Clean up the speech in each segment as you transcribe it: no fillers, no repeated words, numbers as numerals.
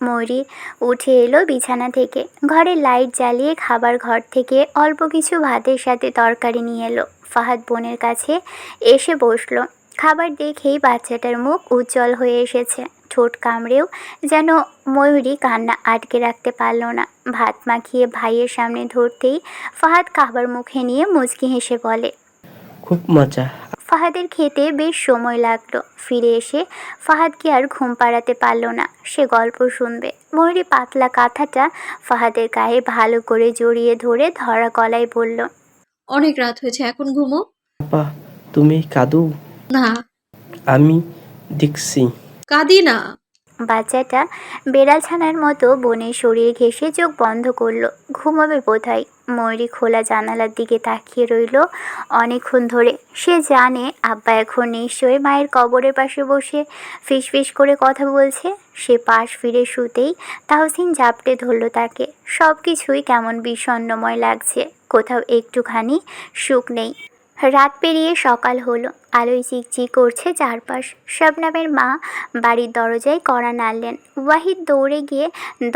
ময়ূরী উঠে এলো বিছানা থেকে। ঘরে লাইট জ্বালিয়ে খাবার ঘর থেকে অল্প কিছু ভাতের সাথে তরকারি নিয়ে এলো। ফাহাদ বোনের কাছে এসে বসলো। খাবার দেখেই বাচ্চাটার মুখ উজ্জ্বল হয়ে এসেছে। ঠোঁট কামড়েও যেন ময়ূরী কান্না আটকে রাখতে পারল না। ভাত মাখিয়ে ভাইয়ের সামনে ধরতেই ফাহাদ খাবার মুখে নিয়ে মুচকি হেসে বলে, খুব মজা। ফাহাদের খেতে বেশ সময় লাগলো। ফিরে এসে ফাহাদকে আর ঘুম পাড়াতে পারল না। সে গল্প শুনবে। ময়ূরী পাতলা কাঁথাটা ফাহাদের গায়ে ভালো করে জড়িয়ে ধরে ধরা গলায় বলল, অনেক রাত হয়েছে, এখন ঘুমো। আপা, তুমি কাঁদো? না, আমি দেখছি। কাঁদি না। বাচ্চাটা বেড়াল ছানার মতো বোনের শরীর ঘেঁষে চোখ বন্ধ করলো। ঘুমাবে বোধহয়। ময়ূরী খোলা জানালার দিকে তাকিয়ে রইল অনেকক্ষণ ধরে। সে জানে আব্বা এখন নিশ্চয়ই মায়ের কবরের পাশে বসে ফিসফিস করে কথা বলছে। সে পাশ ফিরে শুতেই তাহসিন ঝাপটে ধরল তাকে। সব কিছুই কেমন বিষণ্ণময় লাগছে, কোথাও একটুখানি সুখ নেই। রাত পেরিয়ে সকাল হলো। আলোয় চিকচিক করছে চারপাশ। শবনমের মা বাড়ির দরজায় কড়া নাড়লেন। ওয়াহিদ দৌড়ে গিয়ে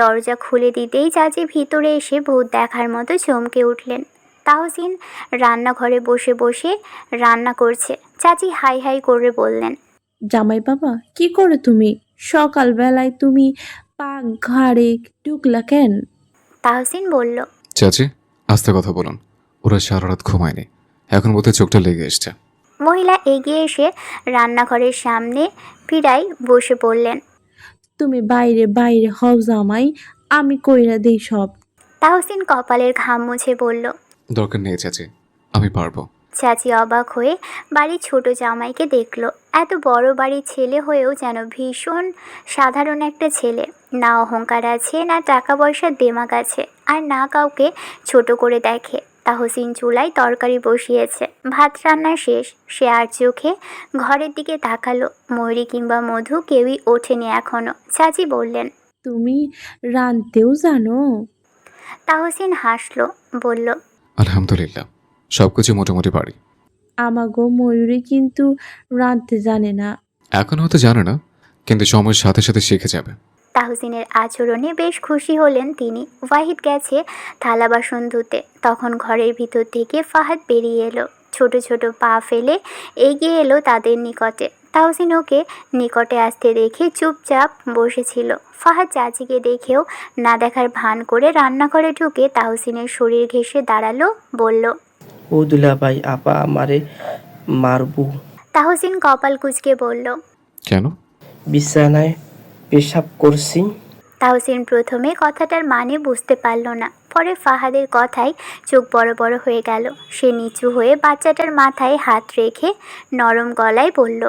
দরজা খুলে দিতেই চাচি ভিতরে এসে ভূত দেখার মতো চমকে উঠলেন। তাহসিন রান্নাঘরে বসে বসে রান্না করছে। চাচি হাই হাই করে বললেন, জামাই বাবা, কি করে তুমি সকালবেলায় তুমি পাক ঘাড়ে ঢুকলা কেন? তাহসিন বলল, চাচি, আস্তে কথা বলুন। ওরা সারা রাত ঘুমায়নি, এখন বোধহয় চোখটা লেগে এসছে। মহিলা এগিয়ে এসে রান্নাঘরের সামনে পীড়ায় বসে পড়লেন। তুমি বাইরে বাইরে হও জামাই, আমি কইরা দেই সব। তাহসিন কপালের ঘাম মুছে বলল, দরকার নেই চাচি, আমি পারবো। চাচি অবাক হয়ে বাড়ির ছোট জামাইকে দেখল। এত বড় বাড়ির ছেলে হয়েও যেন ভীষণ সাধারণ একটা ছেলে। না অহংকার আছে, না টাকা পয়সার দেমাগ আছে, আর না কাউকে ছোট করে দেখে। তাহসিন চুলায় তরকারি বসিয়েছে। ভাত রান্না শেষ। সে আর চোখে ঘরের দিকে তাকালো। ময়ূরী কিংবা মধু কেউই ওঠেনি এখনো। চাচি বললেন, তুমি রানতেও জানো? তাহসিন হাসলো, বলল, আলহামদুলিল্লাহ, সবকিছু মোটামুটি পারি। আমাগো ময়ূরী কিন্তু রানতে জানে না। এখন হয়তো জানে না, কিন্তু সময়ের সাথে সাথে শিখে যাবে। তাহসিনের আচরণে বেশ খুশি হলেন তিনি। ওয়াহিদ গেছে থালা বাসন ধুতে। তখন ঘরের ভিতর থেকে ফাহাদ বেরিয়ে এলো। ছোট ছোট পা ফেলে এগিয়ে এলো তাদের নিকটে। তাহসিন ওকে নিকটে আসতে দেখে চুপচাপ বসেছিল। ফাহাদ চাচিকে দেখেও না দেখার ভান করে রান্নাঘরে ঢুকে তাহসিনের শরীর ঘেঁষে দাঁড়ালো, বলল, ও দুলাভাই, আপা আমারে মারবো। তাহসিন কপাল কুঁচকে বলল, কেন? বিছানায় পেশাব করছি। তাহসিন প্রথমে কথাটার মানে বুঝতে পারল না। পরে ফাহাদের কথায় চোখ বড় বড় হয়ে গেল। সে নিচু হয়ে বাচ্চাটার মাথায় হাত রেখে নরম গলায় বলল,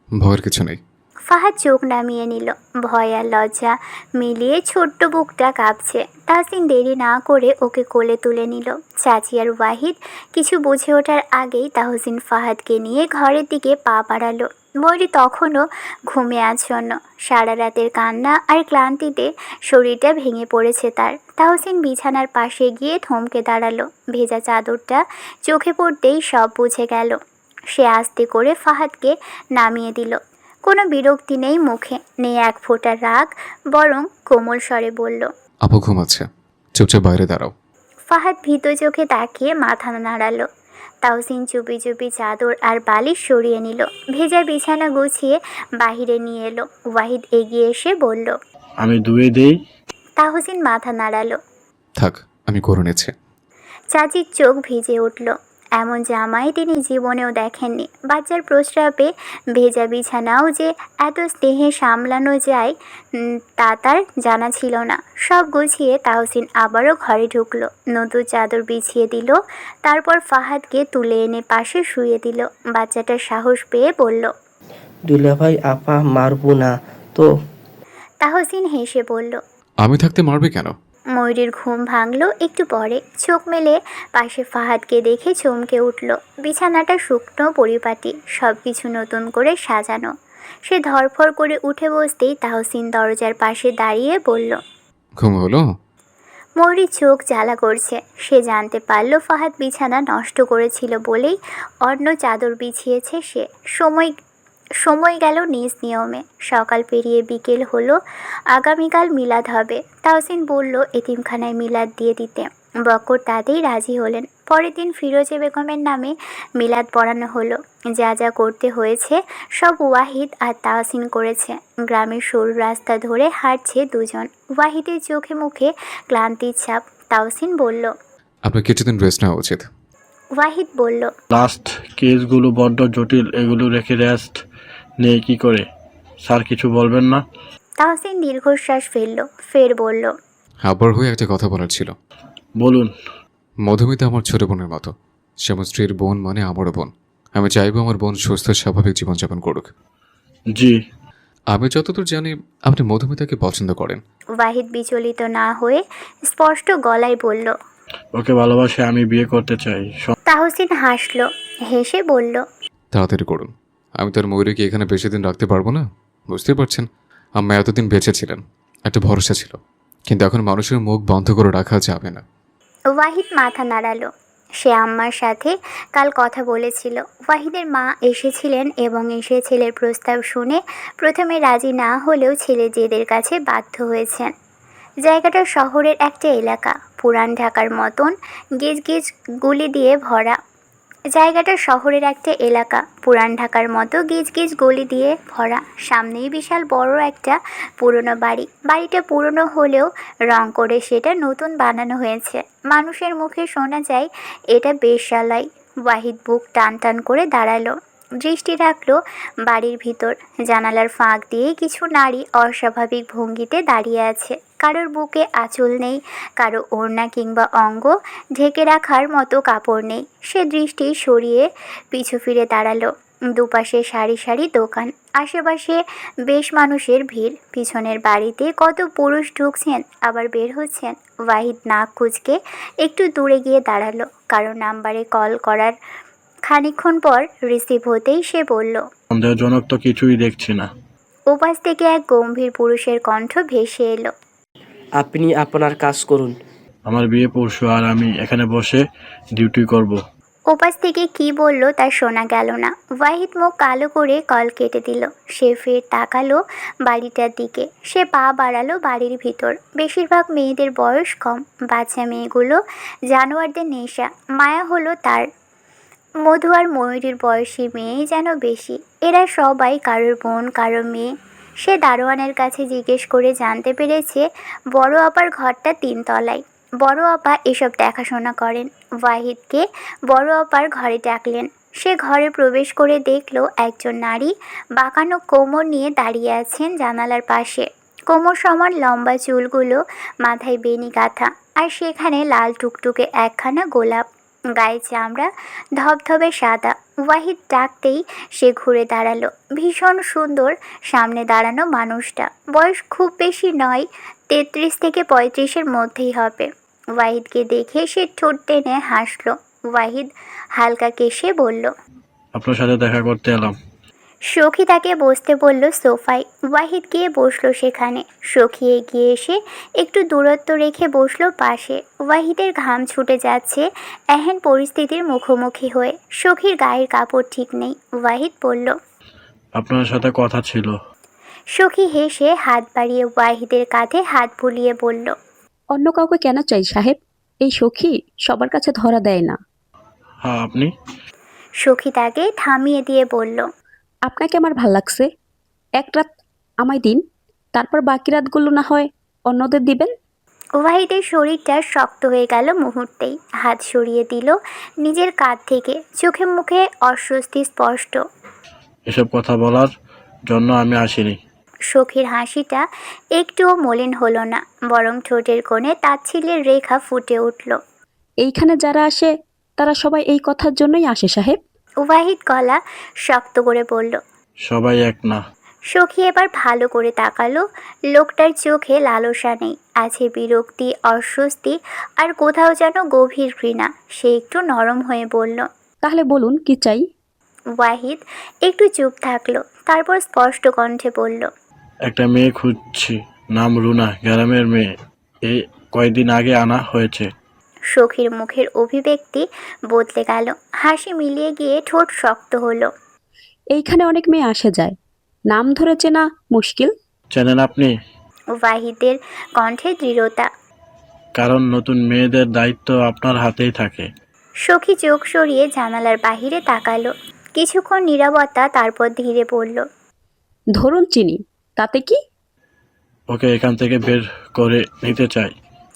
ভয়ের কিছু নেই। ফাহাদ চোখ নামিয়ে নিল। ভয় আর লজ্জা মিলিয়ে ছোট্ট বুকটা কাঁপছে। তাহসিন দেরি না করে ওকে কোলে তুলে নিল। চাচি আর ওয়াহিদ কিছু বুঝে ওঠার আগেই তাহসিন ফাহাদকে নিয়ে ঘরের দিকে পা বাড়ালো। ময়ূরী তখনও ঘুমে আচ্ছন্ন। সারা রাতের কান্না আর ক্লান্তিতে শরীরটা ভেঙে পড়েছে তার। তাহসিন বিছানার পাশে গিয়ে থমকে দাঁড়ালো। ভেজা চাদরটা চোখে পড়তেই সব বুঝে গেল। সে আস্তে করে ফাহাদকে নামিয়ে দিল। কোনো বিরক্তি নেই মুখে, নেই এক ফোঁটা রাগ, বরং কোমল স্বরে বলল, আপু ঘুমাচ্ছে, চুপচাপ বাইরে দাঁড়াও। ফাহাদ ভীত চোখে তাকিয়ে মাথা নাড়ালো। তাহসিন চুপি চুপি চাদর আর বালিশ সরিয়ে নিল। ভেজা বিছানা গুছিয়ে বাহিরে নিয়ে এলো। ওয়াহিদ এগিয়ে এসে বলল, আমি ধুয়ে দেই। তাহসিন মাথা নাড়ালো। থাক, আমি করে নিচ্ছি। চাচির চোখ ভিজে উঠল। এমন জামাই তিনি জীবনেও দেখেননি। বাচ্চার প্রস্রাবে ভেজা বিছানাও যে এত স্নেহে সামলানো যায় তা তার জানা ছিল না। সব গুছিয়ে তাহসিন আবারও ঘরে ঢুকলো। নতুন চাদর বিছিয়ে দিল। তারপর ফাহাদকে তুলে এনে পাশে শুয়ে দিল। বাচ্চাটা সাহস পেয়ে বলল, দুলাভাই, আপা মারবো না তো? তাহসিন হেসে বলল, আমি থাকতে মারবে কেন? ময়ূরীর ঘুম ভাঙল একটু পরে। চোখ মেলে পাশে ফাহাদকে দেখে চমকে উঠল। বিছানাটা শুকনো পরিপাটি, সব কিছু নতুন করে সাজানো। সে ধরফর করে উঠে বসতেই তাহসিন দরজার পাশে দাঁড়িয়ে বলল, ঘুম হলো? ময়ূরীর চোখ জ্বালা করছে। সে জানতে পারল ফাহাদ বিছানা নষ্ট করেছিল বলেই অন্য চাদর বিছিয়েছে সে। সময় সময় গেল নিজ নিয়মে। সকাল পেরিয়ে বিকেল হলো। আগামীকাল মিলাদ হবে। তাহসিন বলল এতিমখানায় মিলাদ দিয়ে দিতে। বক্কর তাতেই রাজি হলেন। পরের দিন ফিরোজে বেগমের নামে মিলাদ পড়ানো হলো। যা যা করতে হয়েছে সব ওয়াহিদ আর তাহসিন করেছে। গ্রামের সরু রাস্তা ধরে হাঁটছে দুজন। ওয়াহিদের চোখে মুখে ক্লান্তির ছাপ। তাহসিন বলল। আপনার কিছুদিন রেস্ট নেওয়া উচিত। ওয়াহিদ বলল। লাস্ট কেসগুলো বড্ড জটিল, এগুলো রেখে রেস্ট নেই কি করে? স্যার কিছু বলবেন না? তাহসিন দীর্ঘশ্বাস ফেলল, ফের বলল। আবার হয়ে একটা কথা বলার ছিল। বলুন। মধুমিতা আমার ছোট বোনের মতো। সে আমার স্ত্রীর বোন, মানে আমারও বোন। আমি চাইবো আমার বোন সুস্থ স্বাভাবিক জীবনযাপন করুক। জি। আমি যতদূর জানি আপনি মধুমিতাকে পছন্দ করেন। ওয়াহিদ বিচলিত না হয়ে স্পষ্ট গলায় বলল। ওকে ভালোবাসে, আমি বিয়ে করতে চাই। তাহসিন হাসল, হেসে বলল। তাড়াতাড়ি করুন। আমি তার ময়ূরীকে এখানে বেশি দিন রাখতে পারবো না। বুঝতে পারছেন, আম্মা এতদিন বেঁচে ছিলেন, একটা ভরসা ছিল। কিন্তু এখন মানুষের মুখ বন্ধ করে রাখা যাবে না। ওয়াহিদ মাথা নাড়ালো। সে আম্মার সাথে কাল কথা বলেছিল। ওয়াহিদের মা এসেছিলেন এবং এসে ছেলের প্রস্তাব শুনে প্রথমে রাজি না হলেও ছেলে জেদের কাছে বাধ্য হয়েছেন। জায়গাটা শহরের একটা এলাকা, পুরান ঢাকার মতন গিজ গিজ গুলি দিয়ে ভরা। জায়গাটা শহরের একটা এলাকা, পুরান ঢাকার মতো গিজ গিজ গলি দিয়ে ভরা। সামনেই বিশাল বড় একটা পুরনো বাড়ি। বাড়িটা পুরনো হলেও রং করে সেটা নতুন বানানো হয়েছে। মানুষের মুখে শোনা যায় এটা বেশ্যালয়। ওয়াহিদ বুক টান টান করে দাঁড়ালো, দৃষ্টি রাখলো বাড়ির ভিতর। জানালার ফাঁক দিয়ে কিছু নারী অস্বাভাবিক ভঙ্গিতে দাঁড়িয়ে আছে। কারোর বুকে আঁচল নেই, কারো ওড়না কিংবা অঙ্গ ঢেকে রাখার মতো কাপড় নেই। সে দৃষ্টি সরিয়ে পিছু ফিরে দাঁড়ালো। দুপাশে সারি সারি দোকান, আশেপাশে বেশ মানুষের ভিড়। পিছনের বাড়িতে কত পুরুষ ঢুকছেন আবার বের হচ্ছেন। ওয়াহিদ নাক কুঁচকে একটু দূরে গিয়ে দাঁড়ালো। কারো নাম্বারে কল করার খানিকক্ষণ পর রিসিভ হতেই সে বলল। সন্দেহজনক তো কিছুই দেখছি না। ওপাশ থেকে এক গম্ভীর পুরুষের কণ্ঠ ভেসে এলো। আপনি আপনার কাজ করুন। আমার বিয়ে পরশু, আর আমি এখানে বসে ডিউটি করব। ওপাশ থেকে কি বলল তা শোনা গেল না। ওয়াহিদ মুখ কালো করে কল কেটে দিল। সে ফের তাকালো বাড়িটার দিকে। সে পা বাড়ালো বাড়ির ভিতর। বেশিরভাগ মেয়েদের বয়স কম। বাচ্চা মেয়েগুলো জানোয়ারদের নেশা। মায়া হলো তার। মধু আর ময়ূরীর বয়সী মেয়েই যেন বেশি। এরা সবাই কারোর বোন, কারোর মেয়ে। সে দারোয়ানের কাছে জিজ্ঞেস করে জানতে পেরেছে বড় আপার ঘরটা 3 তলায়। বড় আপা এসব দেখাশোনা করেন। ওয়াহিদকে বড় আপার ঘরে ডাকলেন। সে ঘরে প্রবেশ করে দেখল একজন নারী বাঁকানো কোমর নিয়ে দাঁড়িয়ে আছেন জানালার পাশে। কোমর সমান লম্বা চুলগুলো, মাথায় বেনি গাঁথা, আর সেখানে লাল টুকটুকে একখানা গোলাপ। গায়ে চামড়া ধবধবে সাদা। ওয়াহিদ ডাকতেই সে ঘুরে দাঁড়ালো। ভীষণ সুন্দর সামনে দাঁড়ানো মানুষটা। বয়স খুব বেশি নয়, 33 থেকে 35-এর মধ্যেই হবে। ওয়াহিদকে দেখে সে ঠোঁট টেনে হাসলো। ওয়াহিদ হালকা কেশে বলল। আপনার সাথে দেখা করতে এলাম। সখী তাকে বসতে বলল সোফায়। ওয়াহিদ গিয়ে বসলো সেখানে। সখী এগিয়ে এসে একটু দূরত্ব রেখে বসলো পাশে। ওয়াহিদের ঘাম ছুটে যাচ্ছে এহেন পরিস্থিতির মুখোমুখি হয়ে। সখীর গায়ের কাপড় ঠিক নেই। ওয়াহিদ বলল। আপনার সাথে কথা ছিল। সখী হেসে হাত বাড়িয়ে ওয়াহিদের কাঁধে হাত বুলিয়ে বলল। অন্য কাউকে কেন চাই সাহেব? এই সখী সবার কাছে ধরা দেয় না। হ্যাঁ, আপনি? সখী তাকে থামিয়ে দিয়ে বলল। আপনাকে আমার ভাল লাগছে। এক রাত আমায় দিন, তারপর বাকি রাতগুলো না হয় অন্যদের দিবেন। ওয়াহিদের শরীরটা শক্ত হয়ে গেল মুহূর্তেই। হাত সরিয়ে দিল নিজের কাঁধ থেকে। চোখে মুখে অস্বস্তি স্পষ্ট। এসব কথা বলার জন্য আমি আসিনি। সখীর হাসিটা একটুও মলিন হলো না, বরং ঠোঁটের কোণে তাচ্ছিল্যের রেখা ফুটে উঠল। এইখানে যারা আসে তারা সবাই এই কথার জন্যই আসে সাহেব। ওয়াহিদ গলা শক্ত করে বলল। সবাই এক না। সখী এবার ভালো করে তাকালো। লোকটার চোখে লালসা নেই, আছে বিরক্তি, অস্বস্তি আর কোথাও যেন গভীর ঘৃণা। সে একটু নরম হয়ে বলল। তাহলে বলুন কি চাই? ওয়াহিদ একটু চুপ থাকলো, তারপর স্পষ্ট কণ্ঠে বলল। একটা মেয়ে খুঁজছি, নাম রুনা, গ্রামের মেয়ে। এই কয়েকদিন আগে আনা হয়েছে। সখীর মুখের অভিব্যক্তি বদলে গেল, হাসি মিলিয়ে গিয়ে ঠোঁট শক্ত হলো। এইখানে অনেক মেয়ে আসে যায়, নাম ধরে চেনা মুশকিল। চেনেন আপনি? ওয়াহিদের কণ্ঠে দৃঢ়তা। কারণ নতুন মেয়েদের দায়িত্ব আপনার হাতেই থাকে। সখী চোখ সরিয়ে জানালার বাহিরে তাকালো। কিছুক্ষণ নীরবতা, তারপর ধীরে বলল, ধরুন চিনি, তাতে কি? ওকে এখান থেকে বের করে নিতে চাই।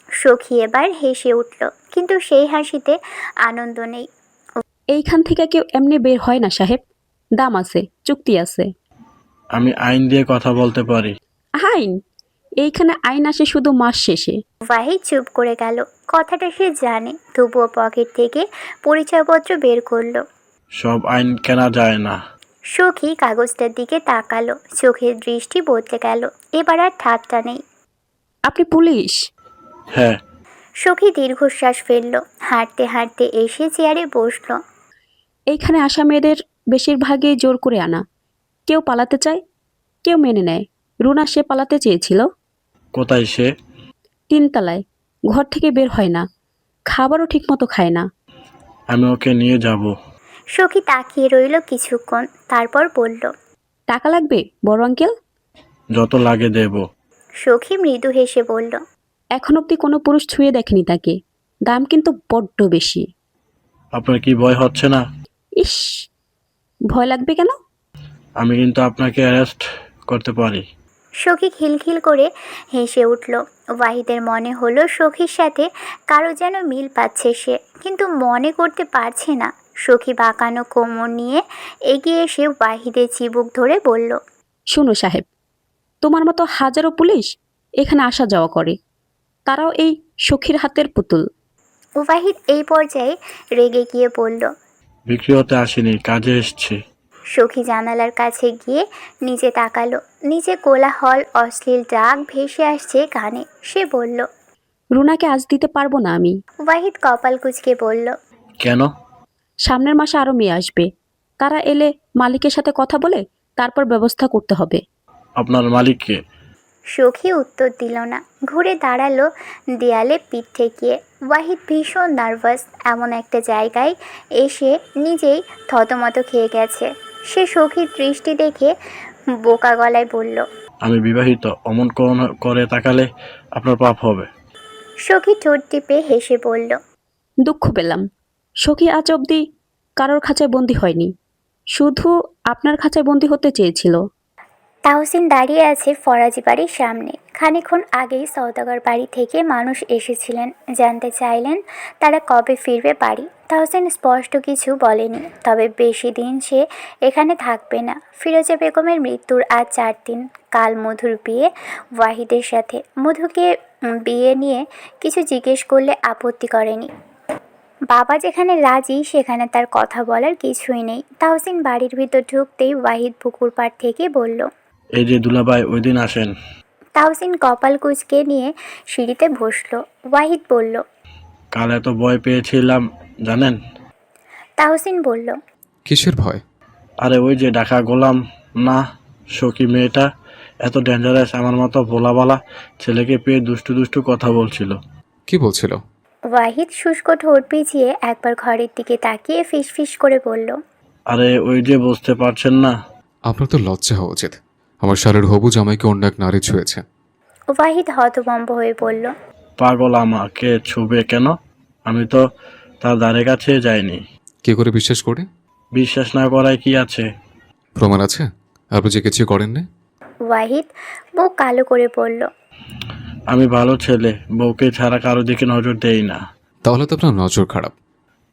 সখী এবার হেসে উঠল, কিন্তু সেই হাসিতে আনন্দ নেই। এইখান থেকে কেউ এমনি বের হয় না সাহেব, দাম আছে, চুক্তি আছে। আমি আইন দিয়ে কথা বলতে পারি। আইন? এইখানে আইন আসে শুধু মাস শেষে। ওয়াহিদ চুপ করে গেল। কথাটা সে জানে, তবুও পকেট থেকে পরিচয়পত্র বের করলো। সব আইন কেনা যায় না। সখী কাগজটার দিকে তাকালো, চোখের দৃষ্টি বদলে গেল। এবার আর ঠাট্টা নেই। আপনি পুলিশ? হ্যাঁ। সখী দীর্ঘশ্বাস ফেলল, হাঁটতে হাঁটতে এসে চেয়ারে বসলো। এইখানে আসা মেয়েদের বেশিরভাগই জোর করে আনা। কেউ পালাতে চায়, কেউ মেনে নেয়। রুনা, সে পালাতে চেয়েছিল। কোথায় সে? 3 তলায়, ঘর থেকে বের হয় না, খাবারও ঠিকমতো খায় না। আমি ওকে নিয়ে যাব। সখী তাকিয়ে রইল কিছুক্ষণ, তারপর বলল, টাকা লাগবে বড় আঙ্কেল? যত লাগে দেব। সখী মৃদু হেসে বলল, এখন অব্দি কোনো পুরুষ ছুঁয়ে দেখেনি তাকে। দাম কিন্তু বড্ড বেশি। আপনার কি ভয় হচ্ছে না? ইস, ভয় লাগবে কেন? আমি কিন্তু আপনাকে অ্যারেস্ট করতে পারি। সখী খিলখিল করে হেসে উঠল। ওয়াহিদের মনে হলো সখীর সাথে কারো যেন মিল পাচ্ছে সে, কিন্তু মনে করতে পারছে না। সখী বাঁকানো কোমর নিয়ে এগিয়ে এসে ওয়াহিদের চিবুক ধরে বলল, শোনো সাহেব, তোমার মতো হাজারো পুলিশ এখানে আসা যাওয়া করে, তারাও এই সখীর হাতের পুতুল। ওয়াহিদ এই পর্যায়ে রেগে গিয়ে বলল, বিক্রি হতে আসিনি, কাজে এসছি। সখী জানালার কাছে গিয়ে নিচে তাকালো। নিচে কোলাহল, অশ্লীল ডাক ভেসে আসছে কানে। সে বলল, রুনাকে আজ দিতে পারবো না আমি। ওয়াহিদ কপাল কুঁচকে বলল, কেন? সামনের মাসে আরো মেয়ে আসবে, তারা এলে মালিকের সাথে কথা বলে তারপর ব্যবস্থা করতে হবে। আপনার মালিককে? সখী উত্তর দিল না, ঘুরে দাঁড়ালো দেয়ালে পিঠ ঠেকিয়ে। ওয়াহিদ ভীষণ নার্ভাস। এমন একটা জায়গায় এসে নিজেই থতমত খেয়ে গেছে। সে সখীর দৃষ্টি দেখে বোকা গলায় বলল, আমি বিবাহিত, অমন করে তাকালে আপনার পাপ হবে। সখী ঠোঁট টিপে হেসে বলল, দুঃখ পেলাম, সখী আজ অবধি কারোর খাঁচায় বন্দি হয়নি, শুধু আপনার খাঁচায় বন্দি হতে চেয়েছিল। তাহসিন দাঁড়িয়ে আছে ফরাজি বাড়ির সামনে। খানিকক্ষণ আগেই সওদাগর বাড়ি থেকে মানুষ এসেছিলেন, জানতে চাইলেন তারা কবে ফিরবে বাড়ি। তাহসিন স্পষ্ট কিছু বলেনি, তবে বেশি দিন সে এখানে থাকবে না। ফিরোজা বেগমের মৃত্যুর আজ 4 দিন। কাল মধুর বিয়ে ওয়াহিদের সাথে। মধুকে বিয়ে নিয়ে কিছু জিজ্ঞেস করলে আপত্তি করেনি। বাবা যেখানে রাজি সেখানে তার কথা বলার কিছুই নেই। তাহসিন বাড়ির ভিতর ঢুকতেই ওয়াহিদ পুকুর পাড় থেকে বলল, এই যে দুলাভাই ওই দিন আসেন। তাহসিন কপাল কুঁচকে নিয়ে সিঁড়িতে বসলো। ওয়াহিদ বলল, কাল এত ভয় পেয়েছিলাম জানেন? তাহসিন বলল, কিসের ভয়? আরে ওই যে ঢাকা গোলাম না, সখী মেয়েটা এত ডেঞ্জারাস, আমার মতো ভোলাবালা ছেলেকে পেয়ে দুষ্টু দুষ্টু কথা বলছিল। কি বলছিল? ওয়াহিদ শুষ্ক ঠোঁট পিছিয়ে একবার ঘরের দিকে তাকিয়ে ফিসফিস করে বলল, আরে ওই যে বুঝতে পারছেন না? আপনার তো লজ্জা হওয়া উচিত। আমার শালের হবু জামাইকে অন্য এক নারী ছুঁয়েছে। ওয়াহিদ হতভম্ব হয়ে বলল, পাগল, আমাকে ছুবে কেন? আমি তো তার ধারে কাছে যাইনি। কি করে বিশ্বাস করে? বিশ্বাস না করায় কি আছে? প্রমাণ আছে? আপনি যে কিছু করেন না? ওয়াহিদ মুখ কালো করে বলল, আমি ভালো ছেলে, বউকে ছাড়া কারো দিকে নজর দেই না। তাহলে তো আপনার নজর খারাপ।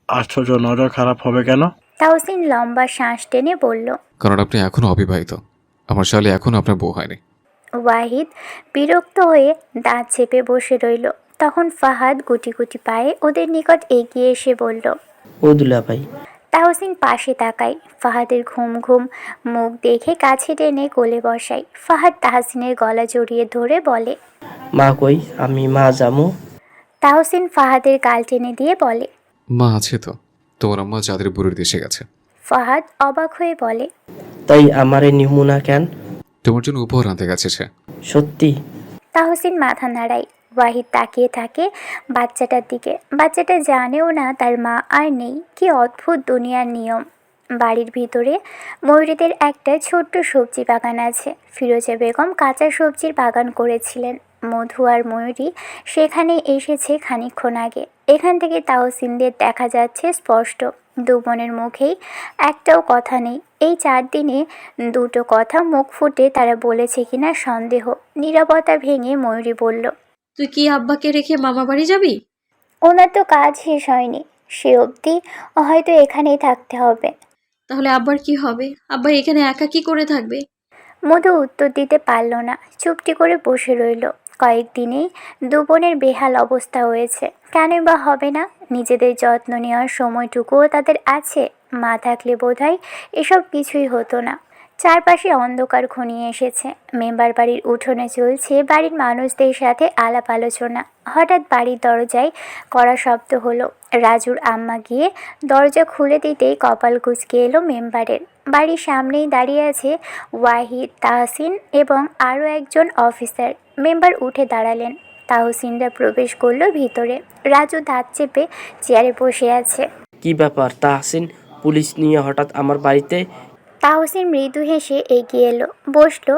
আশ্চর্য, নজর খারাপ হবে কেন? তাহসিন লম্বা শ্বাস টেনে বলল। কারণ আপনি এখনো অবিবাহিত। আমার শালে এখনো আপনার বউ হয়নি। ওয়াহিদ বিরক্ত হয়ে দাঁত চেপে বসে রইল। তখন ফাহাদ গুটি গুটি পায়ে ওদের নিকট এগিয়ে এসে বলল, ও দুলাভাই, তাহসিন পাশে তাকায়। ফাহাদের ঘুম ঘুম মুখ দেখে কাছে টেনে কোলে বসায়। ফাহাদ তাহসিনের গলা জড়িয়ে ধরে বলে, মা কই? আমি মা যামু। তাহসিন ফাহাদের গাল টেনে দিয়ে বলে, মা আছে তো, তোমার আম্মা যাদের বুড়ির দেশে গেছে। ফাহাদ অবাক হয়ে বলে, তাই আমারে নিমু না কেন? তোমার জন্য উপহার আনতে গেছে সে। সত্যি? তাহসিন মাথা নাড়ায়। ওয়াহিদ তাকিয়ে থাকে বাচ্চাটার দিকে। বাচ্চাটা জানেও না তার মা আর নেই। কি অদ্ভুত দুনিয়ার নিয়ম। বাড়ির ভিতরে ময়ূরীদের একটা ছোট্ট সবজি বাগান আছে। ফিরোজা বেগম কাঁচা সবজির বাগান করেছিলেন। মধু আর ময়ূরী সেখানে এসেছে খানিকক্ষণ আগে। এখান থেকে তাহসিনদের দেখা যাচ্ছে স্পষ্ট। দু বোনের মুখেই একটাও কথা নেই। এই 4 দিনে দুটো কথা মুখ ফুটে তারা বলেছে কিনা সন্দেহ। নীরবতা ভেঙে ময়ূরী বলল, তুই কি আব্বাকে রেখে মামা বাড়ি যাবি? ওনার তো কাজ শেষ হয়নি, সে অবধি হয়তো এখানেই থাকতে হবে। তাহলে আব্বার কি হবে? আব্বা এখানে একা কি করে থাকবে? মধু উত্তর দিতে পারল না, চুপটি করে বসে রইল। কয়েকদিনেই দু বোনের বেহাল অবস্থা হয়েছে। কেনই বা হবে না? নিজেদের যত্ন নেওয়ার সময়টুকুও তাদের আছে। মা থাকলে বোধহয় এসব কিছুই হতো না। চারপাশে অন্ধকার ঘনিয়ে এসেছে। মেম্বার বাড়ির উঠোনে চলছে বাড়ির মানুষদের সাথে আলাপ আলোচনা। হঠাৎ বাড়ির দরজায় কড়া শব্দ হলো। রাজুর আম্মা গিয়ে দরজা খুলে দিতেই কপাল কুঁচকে এলো মেম্বারের। বাড়ির সামনেই দাঁড়িয়ে আছে ওয়াহিদ, তাহসিন এবং আরও একজন অফিসার। মেম্বার উঠে দাঁড়ালেন। তাহসিনরা প্রবেশ করলো ভিতরে। রাজু দাঁত চেপে চেয়ারে বসে আছে। কি ব্যাপার তাহসিন, পুলিশ নিয়ে হঠাৎ আমার বাড়িতে? তাহসিন মৃদু হেসে এগিয়ে এলো, বসলো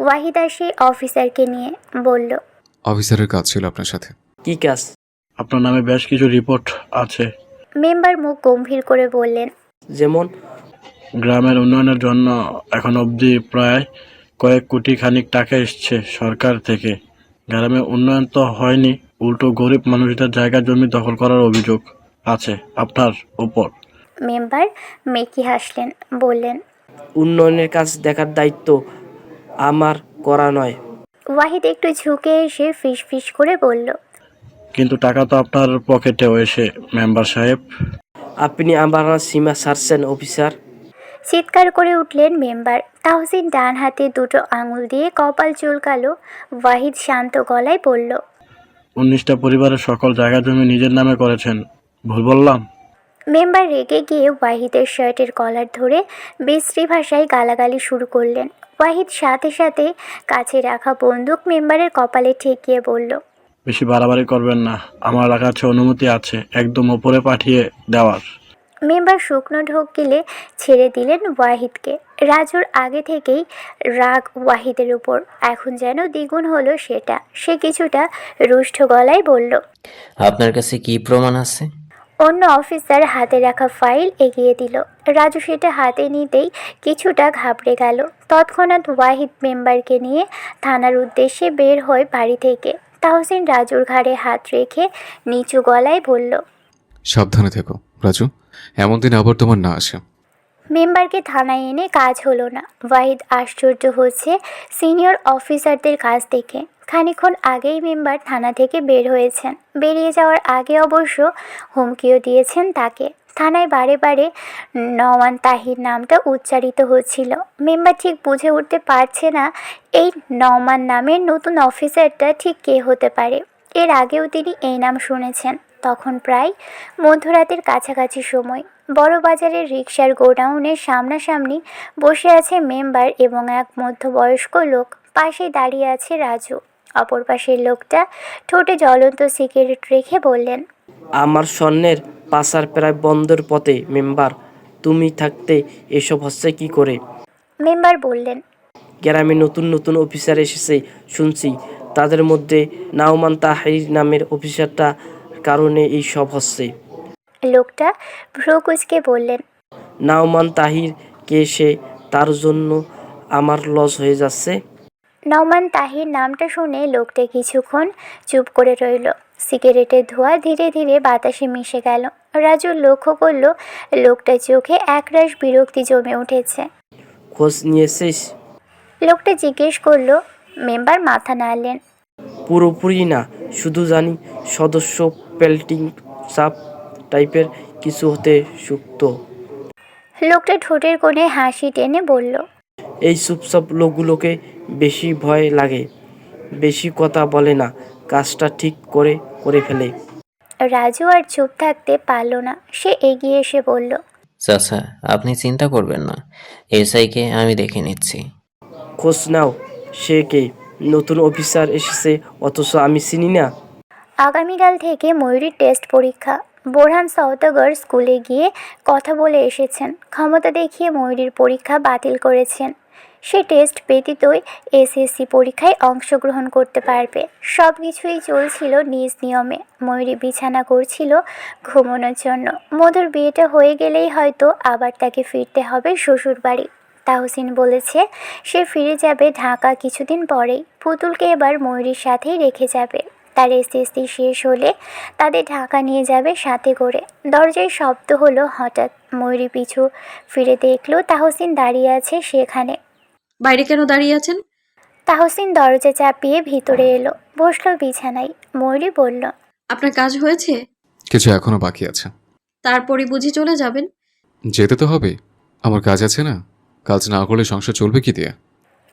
ওয়াহিদ আর সেই অফিসারকে নিয়ে। বলল, অফিসারের কাজ ছিল আপনার সাথে। কি কাজ? আপনার নামে বেশ কিছু রিপোর্ট আছে। মেম্বার মুখ গম্ভীর করে বললেন, যেমন? গ্রামের উন্নয়নের জন্য এখন অবধি প্রায় কয়েক কোটি খানিক টাকা এসছে সরকার থেকে। গ্রামে উন্নয়ন তো হয়নি, উল্টো গরিব মানুষদের জায়গা জমি দখল করার অভিযোগ আছে আপনার উপর। মেম্বার মেকি হাসলেন, বললেন, উন্নয়নের কাজ দেখার দায়িত্ব আমার, করা নয়। ওয়াহিদ একটু ঝুঁকে এসে ফিস ফিস করে বলল, কিন্তু টাকা তো আপনার পকেটেও এসে মেম্বার সাহেব। আপনি আমার সীমা ছাড়ছেন অফিসার। চিৎকার করে উঠলেন মেম্বার। তাহসিন ডান হাতে দুটো আঙুল দিয়ে কপাল চুলকালো। ওয়াহিদ শান্ত গলায় বলল, 19টা পরিবারের সকল জায়গা জমি নিজের নামে করেছেন, ভুল বললাম? মেম্বার রেগে গিয়ে ওয়াহিদের শার্টের কলার ধরে বিশ্রী ভাষায় গালাগালি শুরু করলেন। ওয়াহিদ সাথে সাথে কাছে রাখা বন্দুক মেম্বারের কপালে ঠেকিয়ে বলল, বেশি বাড়াবাড়ি করবেন না, আমার কাছে অনুমতি আছে একদম ওপরে পাঠিয়ে দেওয়ার। মেম্বার শুকনো ঢোক গিলে ছেড়ে দিলেন ওয়াহিদকে। রাজুর আগে থেকেই রাগ ওয়াহিদের উপর, এখন যেন দ্বিগুণ হলো সেটা। সে কিছুটা রুষ্ট গলায় বলল, আপনার কাছে কি প্রমাণ আছে? অন্য অফিসার হাতে রাখা ফাইল এগিয়ে দিল। রাজু সেটা হাতে নিতেই কিছুটা ঘাবড়ে গেল। তৎক্ষণাৎ ওয়াহিদ মেম্বারকে নিয়ে থানার উদ্দেশ্যে বের হয় বাড়ি থেকে। তাহসিন রাজুর ঘাড়ে হাত রেখে নিচু গলায় বলল, সাবধানে থেকো রাজু, এমন দিন আবার তোমার না আসে। মেম্বারকে থানায় এনে কাজ হলো না। ওয়াহিদ আশ্চর্য হচ্ছে সিনিয়র অফিসারদের কাছ থেকে। খানিকক্ষণ আগেই মেম্বার থানা থেকে বের হয়েছেন। বেরিয়ে যাওয়ার আগে অবশ্য হুমকিও দিয়েছেন তাকে। থানায় বারে বারে নওয়ান তাহির নামটা উচ্চারিত হচ্ছিল। মেম্বার ঠিক বুঝে উঠতে পারছে না এই নওমান নামের নতুন অফিসারটা ঠিক কে হতে পারে। এর আগেও তিনি এই নাম শুনেছেন। তখন প্রায় মধ্যরাতের কাছাকাছি সময়। বড় বাজারের রিকশার গোডাউনের সামনাসামনি বসে আছে মেম্বার এবং এক মধ্যবয়স্ক লোক। পাশেই দাঁড়িয়ে আছে রাজু। অপর পাশের লোকটা ঠোঁটে জ্বলন্ত সিগারেট রেখে বললেন, আমার স্বর্ণের পাচার প্রায় বন্ধের পথে মেম্বার। তুমি থাকতে এসব হচ্ছে কি করে? মেম্বার বললেন, গ্রামে নতুন নতুন অফিসার এসেছে শুনছি, তাদের মধ্যে নাওমান তাহির নামের অফিসারটা কারণে এই সব হচ্ছে। লোকটা ভ্রু কুঁচকে বললেন, নাওমান তাহির কে সে? তার জন্য আমার লস হয়ে যাচ্ছে। নওমান তাহির নামটা শুনে লোকটা কিছুক্ষণ চুপ করে রইল। সিগারেটের ধোঁয়া ধীরে ধীরে বাতাসে মিশে গেল। রাজু লক্ষ্য করল লোকটার চোখে একরাশ বিরক্তি জমে উঠেছে। খোঁজ নিয়েছিস? লোকটা জিজ্ঞেস করলো। মেম্বার মাথা নাড়লেন। পুরোপুরি না, শুধু জানি সদস্য পেল্টিং চাপ টাইপের কিছু হতে সুক্ত। লোকটা ঠোঁটের কোণে হাসি টেনে বলল, এই চুপচাপ লোকগুলোকে বেশি ভয় লাগে, বেশি কথা বলে না, কাজটা ঠিক করে করে ফেলে। রাজু আর চুপ থাকতে পারল না। সে এগিয়ে এসে বলল, চাচা, আপনি চিন্তা করবেন না, এসআইকে আমি দেখে নিচ্ছি। খোঁজ নাও, সে কে? নতুন অফিসার এসেছে অথচ আমি চিনি না? আগামীকাল থেকে ময়ূরীর টেস্ট পরীক্ষা। বোরহান সওদাগর স্কুলে গিয়ে কথা বলে এসেছেন, ক্ষমতা দেখিয়ে ময়ূরীর পরীক্ষা বাতিল করেছেন। সে টেস্ট ব্যতীতই এসএসসি পরীক্ষায় অংশগ্রহণ করতে পারবে। সব কিছুই চলছিল নিজ নিয়মে। ময়ূরী বিছানা করছিল ঘুমানোর জন্য। মধুর বিয়েটা হয়ে গেলেই হয়তো আবার তাকে ফিরতে হবে শ্বশুর বাড়ি। তাহসিন বলেছে সে ফিরে যাবে ঢাকা কিছুদিন পরেই। পুতুলকে এবার ময়ূরীর সাথেই রেখে যাবে। তার এসএসসি শেষ হলে তাদের ঢাকা নিয়ে যাবে সাথে করে। দরজায় শব্দ হলো হঠাৎ। ময়ূরী পিছু ফিরে দেখল তাহসিন দাঁড়িয়ে আছে সেখানে। বাইরে কেন দাঁড়িয়ে আছেন? তাহসিন দরজা চাপিয়ে ভিতরে এলো, বসলো বিছানায়। ময়ূরী বলল, আপনার কাজ হয়েছে? কিছু এখনো বাকি আছে। তারপরে বুঝি চলে যাবেন? যেতে তো হবে, আমার কাজ আছে না। কাজ না করলে সংসার চলবে কি দিয়ে?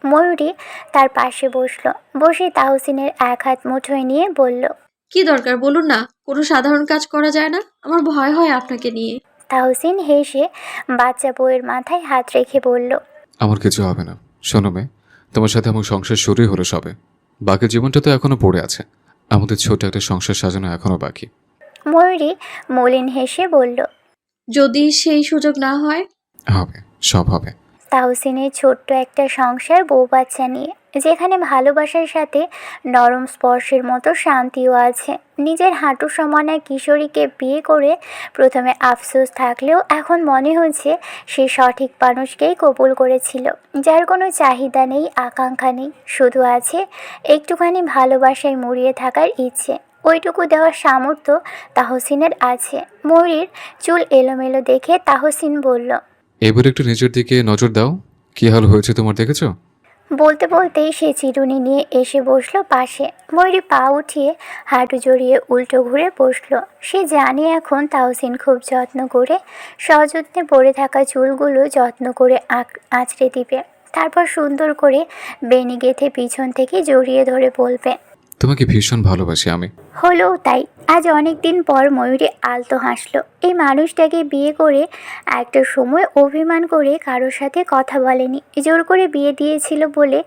ময়ূরী তার পাশে বসলো। বসে তাহসিনের এক হাত মুঠোয় নিয়ে বলল, কি দরকার বলুন না। কোনো সাধারণ কাজ করা যায় না? আমার ভয় হয় আপনাকে নিয়ে। তাহসিন হেসে বাচ্চা বউয়ের মাথায় হাত রেখে বলল, আমার কিছু হবে না। শোনো মেয়ে, তোমার সাথে আমার সংসার শুরুই হলো সবে। বাকি জীবনটা তো এখনো পড়ে আছে। আমাদের ছোট একটা সংসার সাজানো এখনো বাকি। ময়ূরী মলিন হেসে বলল, যদি সেই সুযোগ না হয়? হবে, সব হবে। তাহসিনের ছোট্ট একটা সংসার, বউ বাচ্চা নিয়ে, যেখানে ভালোবাসার সাথে নরম স্পর্শের মতো শান্তিও আছে। নিজের হাঁটু সমান এক কিশোরীকে বিয়ে করে প্রথমে আফসোস থাকলেও এখন মনে হচ্ছে সে সঠিক মানুষকেই কবুল করেছিল, যার কোনো চাহিদা নেই, আকাঙ্ক্ষা নেই, শুধু আছে একটুখানি ভালোবাসায় মুড়িয়ে থাকার ইচ্ছে। ওইটুকু দেওয়ার সামর্থ্য তাহসিনের আছে। ময়ূরীর চুল এলোমেলো দেখে তাহসিন বলল, এবার একটু নিজের দিকে নজর দাও। কি হাল হয়েছে তোমার দেখেছো? বলতে বলতেই সে চিরুনি নিয়ে এসে বসলো পাশে। ময়ূরী পা উঠিয়ে হাঁটু জড়িয়ে উল্টো ঘুরে বসলো। সে জানে এখন তাহসিন খুব যত্ন করে সযত্নে পড়ে থাকা চুলগুলো যত্ন করে আঁচড়ে দিবে। তারপর সুন্দর করে বেনি গেঁথে পিছন থেকে জড়িয়ে ধরে বলবে, তোমাকে ভীষণ ভালোবাসি আমি। হলো তাই। আজ অনেক দিন পর ময়ূরী আলতো হাসলো। এই মানুষটাকে বিয়ে করে একটা সময় অভিমান করে কারোর সাথে কথা বলেনি, জোর করে বিয়ে দিয়েছিল বলে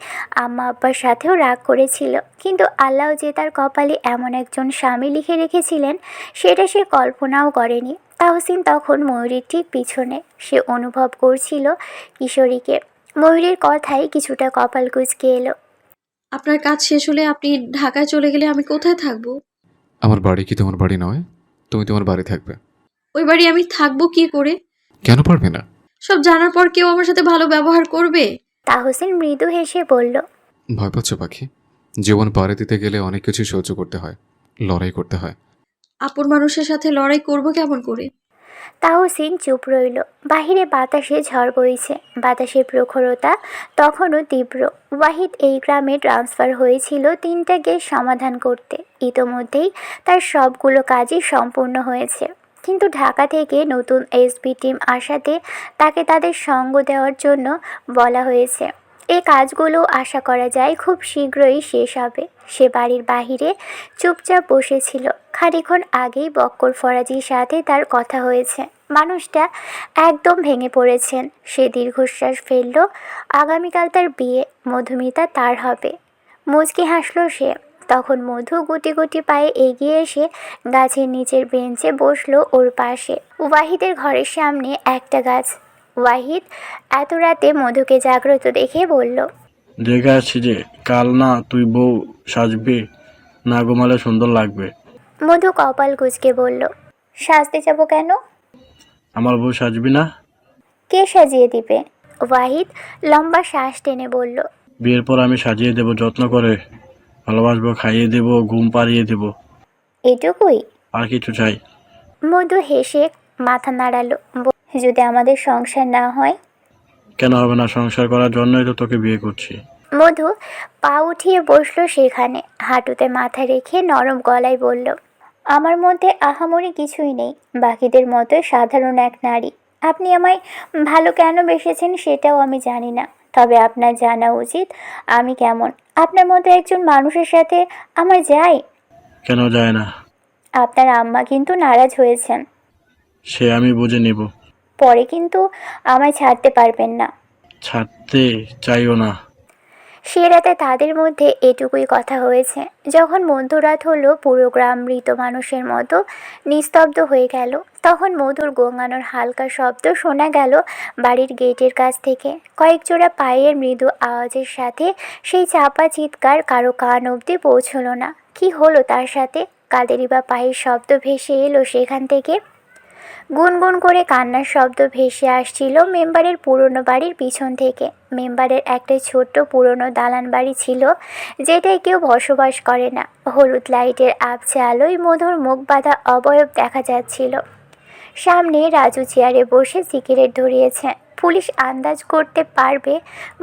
আম্মা আব্বার সাথেও রাগ করেছিল। কিন্তু আল্লাহ যে তার কপালে এমন একজন স্বামী লিখে রেখেছিলেন সেটা সে কল্পনাও করেনি। তাহসিন তখন ময়ূরীর ঠিক পিছনে। সে অনুভব করছিল কিশোরীকে। ময়ূরীর কথায় কিছুটা কপাল কুঁচকে এলো। আপনার কাজ শেষ হলে আপনি ঢাকায় চলে গেলে আমি কোথায় থাকবো? আমার বাড়ি কি তোমার বাড়ি নয়? তুমি তোমার বাড়ি থাকবে। ওই বাড়ি আমি থাকবো কি করে? কেন পারবে না? সব জানার পর কেউ আমার সাথে ভালো ব্যবহার করবে? তাহসিন মৃদু হেসে বলল, ভয় পাচ্ছ পাখি? জীবন পাড়ি দিতে গেলে অনেক কিছু সহ্য করতে হয়, লড়াই করতে হয়। আপন মানুষের সাথে লড়াই করবো কেমন করে? তাহসিন চুপ রইল। বাহিরে বাতাসে ঝড় বইছে। বাতাসের প্রখরতা তখনও তীব্র। ওয়াহিদ এই গ্রামে ট্রান্সফার হয়েছিল 3টা কেস সমাধান করতে। ইতোমধ্যেই তার সবগুলো কাজই সম্পূর্ণ হয়েছে। কিন্তু ঢাকা থেকে নতুন এসবি টিম আসাতে তাকে তাদের সঙ্গ দেওয়ার জন্য বলা হয়েছে। এই কাজগুলো আশা করা যায় খুব শীঘ্রই শেষ হবে। সে বাড়ির বাহিরে চুপচাপ বসেছিল। খানিকক্ষণ আগেই বক্কর ফরাজির সাথে তার কথা হয়েছে। মানুষটা একদম ভেঙে পড়েছেন। সে দীর্ঘশ্বাস ফেলল। আগামীকাল তার বিয়ে, মধুমিতা তার হবে। মুচকি হাসল সে। তখন মধু গুটি গুটি পায়ে এগিয়ে এসে গাছের নিচের বেঞ্চে বসলো ওর পাশে। ওয়াহিদের ঘরের সামনে একটা গাছ। ওয়াহিদ এত রাতে মধুকে জাগ্রত দেখে বলল, দেখে আসছি যে কাল না তুই বউ সাজবি, না ঘুমালে সুন্দর লাগবে। মধু কপাল কুঁচকে বলল, সাজতে যাব কেন? আমার বউ সাজবি না? কে সাজিয়ে দিবে? ওয়াহিদ লম্বা শ্বাস টেনে বলল, বিয়ের পর আমি সাজিয়ে দেব, যত্ন করে ভালোবাসবো, খাইয়ে দেব, ঘুম পাড়িয়ে দেব। এটুকুই? আর কিছু চাই? মধু হেসে মাথা নাড়ালো। যদি আমাদের সংসার না হয়? কেন হবে না? সংসার করার জন্যই তো তোকে বিয়ে করছি। মধু পা উঠিয়ে বসলো সেখানে। হাঁটুতে মাথা রেখে নরম গলায় বলল, আমার মধ্যে আহামরি কিছুই নেই। বাকিদের মতোই সাধারণ এক নারী। আপনি আমায় ভালো কেন বেসেছেন সেটাও আমি জানি না। তবে আপনার জানা উচিত আমি কেমন। আপনার মতো একজন মানুষের সাথে আমার যায়? কেন যায় না? আপনার আম্মা কিন্তু নারাজ হয়েছেন। সে আমি বুঝে নিব। পরে কিন্তু আমায় ছাড়তে পারবেন না। ছাড়তে চাইও না। সে রাতে তাদের মধ্যে এটুকুই কথা হয়েছে। যখন মধ্যরাত হলো, পুরো গ্রাম মৃত মানুষের মতো নিস্তব্ধ হয়ে গেল। তখন মধুর গোঙানোর হালকা শব্দ শোনা গেল বাড়ির গেটের কাছ থেকে। কয়েক জোড়া পায়ের মৃদু আওয়াজের সাথে সেই চাপা চিৎকার কারো কান অবধি পৌঁছলো না। কি হলো তার সাথে? কাদেরই বা পায়ের শব্দ ভেসে এলো সেখান থেকে। গুনগুন করে কান্নার শব্দ ভেসে আসছিল মেম্বারের পুরনো বাড়ির পিছন থেকে। মেম্বারের একটা ছোট্ট পুরনো দালান বাড়ি ছিল, যেটায় কেউ বসবাস করে না। হলুদ লাইটের আবছা আলোয় মধুর মুখ বাঁধা অবয়ব দেখা যাচ্ছিল। সামনে রাজু চেয়ারে বসে সিগারেট ধরিয়েছে। পুলিশ আন্দাজ করতে পারবে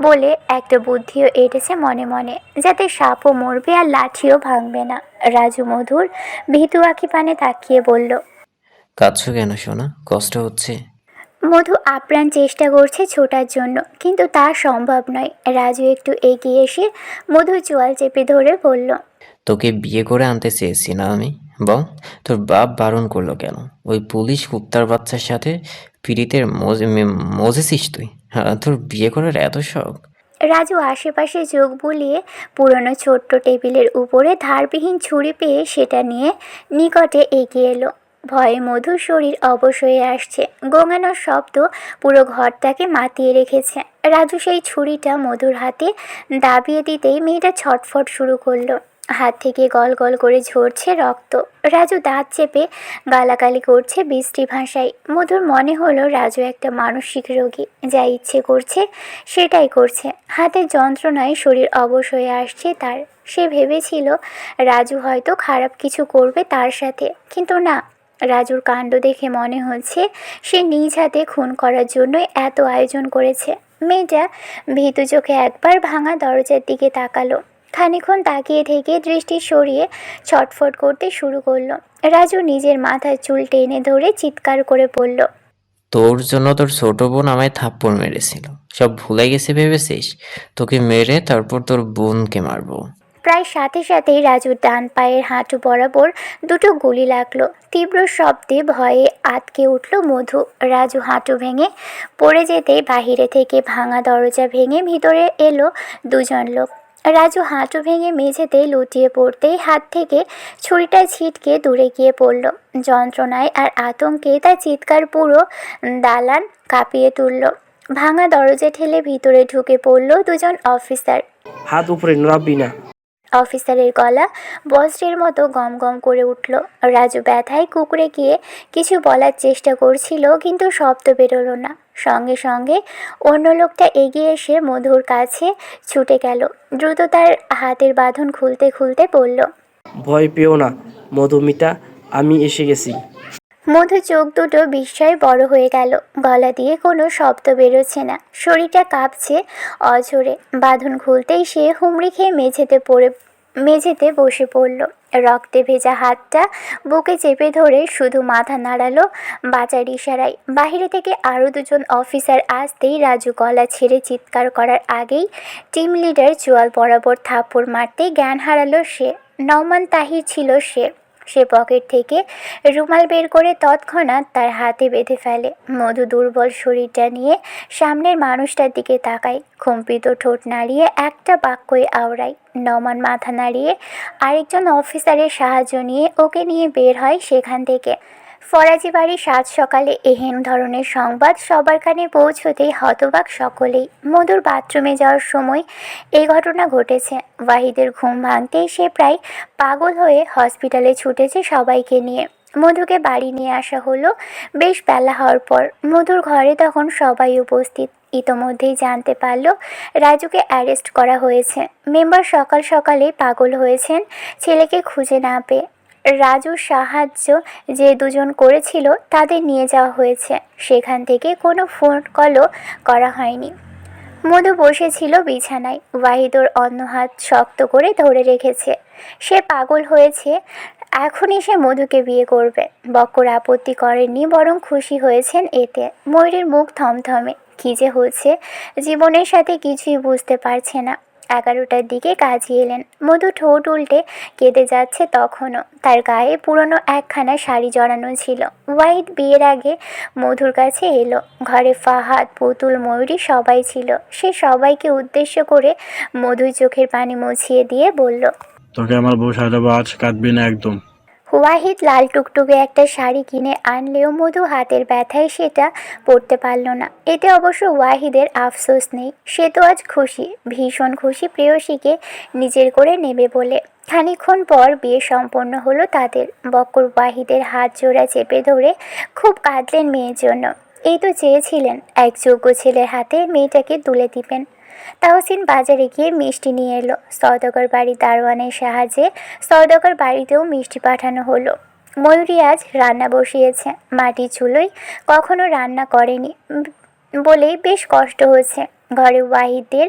বলে একটা বুদ্ধিও এঁটেছে মনে মনে, যাতে সাপও মরবে আর লাঠিও ভাঙবে না। রাজু মধুর ভীতু আঁকি পানে তাকিয়ে বলল, কাঁদছো কেন সোনা? কষ্ট হচ্ছে? মধু আপ্রাণ চেষ্টা করছে ছোটার জন্য, কিন্তু তা সম্ভব নয়। রাজু একটু এগিয়ে এসে মধুর চোয়াল চেপে ধরে বলল, তোকে বিয়ে করে আনতে চেয়েছি না আমি? বল, তোর বাপ বারণ করলো কেন? ওই পুলিশ কুত্তার বাচ্চার সাথে পিড়িতের মজেছিস তুই? তোর বিয়ে করার এত শখ? রাজু আশেপাশে চোখ বুলিয়ে পুরনো ছোট্ট টেবিলের উপরে ধারবিহীন ছুরি পেয়ে সেটা নিয়ে নিকটে এগিয়ে এলো। ভয়ে মধুর শরীর অবশ হয়ে আসছে। গোঙানোর শব্দ পুরো ঘরটাকে মাতিয়ে রেখেছে। রাজু সেই ছুরিটা মধুর হাতে দাবিয়ে দিতেই মেয়েটা ছটফট শুরু করলো। হাত থেকে গল গল করে ঝরছে রক্ত। রাজু দাঁত চেপে গালাগালি করছে বৃষ্টি ভাষায়। মধুর মনে হলো রাজু একটা মানসিক রোগী, যা ইচ্ছে করছে সেটাই করছে। হাতের যন্ত্রণায় শরীর অবশ হয়ে আসছে তার। সে ভেবেছিল রাজু হয়তো খারাপ কিছু করবে তার সাথে, কিন্তু না। রাজুর কাণ্ড দেখে মনে হচ্ছে সে নিজ হাতে খুন করার জন্যই এত আয়োজন করেছে। মেয়েটা ভীতু চোখে একবার ভাঙা দরজার দিকে তাকালো। খানিকক্ষণ তাকিয়ে থেকে দৃষ্টি সরিয়ে ছটফট করতে শুরু করলো। রাজু নিজের মাথার চুল টেনে ধরে চিৎকার করে বলল, তোর জন্য তোর ছোট বোন আমায় থাপ্পড় মেরেছিল। সব ভুলে গেছে ভেবেছিস? তোকে মেরে তারপর তোর বোনকে মারবো। প্রায় সাথে সাথেই রাজুর ডান পায়ের হাঁটু বরাবর দুটো গুলি লাগলো। তীব্র শব্দে ভয়ে আঁতকে উঠল মধু। রাজু হাঁটু ভেঙে পড়ে যেতেই বাহিরে থেকে ভাঙা দরজা ভেঙে ভিতরে এলো দুজন লোক। রাজু হাঁটু ভেঙে মেঝেতে লুটিয়ে পড়তেই হাত থেকে ছুরিটা ছিটকে দূরে গিয়ে পড়ল। যন্ত্রণায় আর আতঙ্কে তার চিৎকার পুরো দালান কাঁপিয়ে তুলল। ভাঙা দরজা ঠেলে ভিতরে ঢুকে পড়ল দুজন অফিসার। হাত উপরে নড়াবি না। অফিসারের গলা বজ্রের মতো গম গম করে উঠল। রাজু ব্যথায় কুঁকড়ে গিয়ে কিছু বলার চেষ্টা করছিল, কিন্তু শব্দ বেরোলো না। সঙ্গে সঙ্গে অন্য লোকটা এগিয়ে এসে মধুর কাছে ছুটে গেল। দ্রুত তার হাতের বাঁধন খুলতে খুলতে বলল, ভয় পেও না মধুমিতা, আমি এসে গেছি। মধু চোখ দুটো বিস্ময়ে বড় হয়ে গেল। গলা দিয়ে কোনো শব্দ বেরোচ্ছে না, শরীরটা কাঁপছে অঝোরে। বাঁধন খুলতেই সে হুমড়ি খেয়ে মেঝেতে বসে পড়ল। রক্তে ভেজা হাতটা বুকে চেপে ধরে শুধু মাথা নাড়ালো বাঁচার ইশারায়। বাহিরে থেকে আরও দুজন অফিসার আসতেই রাজু গলা ছেড়ে চিৎকার করার আগেই টিম লিডার চোয়াল বরাবর থাপ্পড় মারতেই জ্ঞান হারালো সে। নওমান তাহির ছিল সে। সে পকেট থেকে রুমাল বের করে তৎক্ষণাৎ তার হাতে বেঁধে ফেলে। মধু দুর্বল শরীরটা নিয়ে সামনের মানুষটার দিকে তাকায়। কম্পিত ঠোঁট নাড়িয়ে একটা বাক্যই আওড়ায়। নওমান মাথা নাড়িয়ে আরেকজন অফিসারের সাহায্য নিয়ে ওকে নিয়ে বের হয় সেখান থেকে। ফরাজি বাড়ি সাত সকালে এহেন ধরনের সংবাদ সবার কানে পৌঁছতেই হতবাক সকলেই। মধুর বাথরুমে যাওয়ার সময় এই ঘটনা ঘটেছে। ওয়াহিদের ঘুম ভাঙতেই সে প্রায় পাগল হয়ে হসপিটালে ছুটেছে সবাইকে নিয়ে। মধুকে বাড়ি নিয়ে আসা হলো বেশ বেলা হওয়ার পর। মধুর ঘরে তখন সবাই উপস্থিত। ইতোমধ্যেই জানতে পারল রাজুকে অ্যারেস্ট করা হয়েছে। মেম্বার সকাল সকালেই পাগল হয়েছেন ছেলেকে খুঁজে না পেয়ে। রাজুর সাহায্য যে দুজন করেছিল তাদের নিয়ে যাওয়া হয়েছে। সেখান থেকে কোনো ফোন কলও করা হয়নি। মধু বসেছিল বিছানায়। ওয়াহিদর অন্য হাত শক্ত করে ধরে রেখেছে। সে পাগল হয়েছে, এখনই সে মধুকে বিয়ে করবে। বক্কর আপত্তি করেননি, বরং খুশি হয়েছেন এতে। ময়ূরের মুখ থমথমে। কী যে হচ্ছে জীবনের সাথে কিছুই বুঝতে পারছে না। 11টার দিকে কাজে এলেন। মধু ঠোঁট উল্টে কেঁদে যাচ্ছে তখনও। তার গায়ে পুরনো একখানা শাড়ি জড়ানো ছিল। ওয়াহিদ বিয়ের আগে মধুর কাছে এলো। ঘরে ফাহাদ, পুতুল, ময়ূরী সবাই ছিল। সে সবাইকে উদ্দেশ্য করে মধুর চোখের পানি মুছিয়ে দিয়ে বলল, তোকে আমার বউ সাজাবো, আজ কাঁদবি না একদম। ওয়াহিদ লাল টুকটুকে একটা শাড়ি কিনে আনলেও মধু হাতের ব্যথায় সেটা পরতে পারল না। এতে অবশ্য ওয়াহিদের আফসোস নেই। সে তো আজ খুশি, ভীষণ খুশি প্রেয়সীকে নিজের করে নেবে বলে। খানিকক্ষণ পর বিয়ে সম্পন্ন হলো তাদের। বক্কর ওয়াহিদের হাত জোড়া চেপে ধরে খুব কাঁদলেন মেয়ের জন্য। এই তো চেয়েছিলেন এক যোগ্য ছেলের হাতে মেয়েটাকে তুলে দিবেন। তাহসিন বাজারে গিয়ে মিষ্টি নিয়ে এলো। সওদাগর বাড়ির দারোয়ানের সাহায্যে সওদাগর বাড়িতেও মিষ্টি পাঠানো হলো। ময়ূরী আজ রান্না বসিয়েছে। মাটির চুলোয় কখনো রান্না করেনি বলেই বেশ কষ্ট হচ্ছে। ঘরে ওয়াহিদদের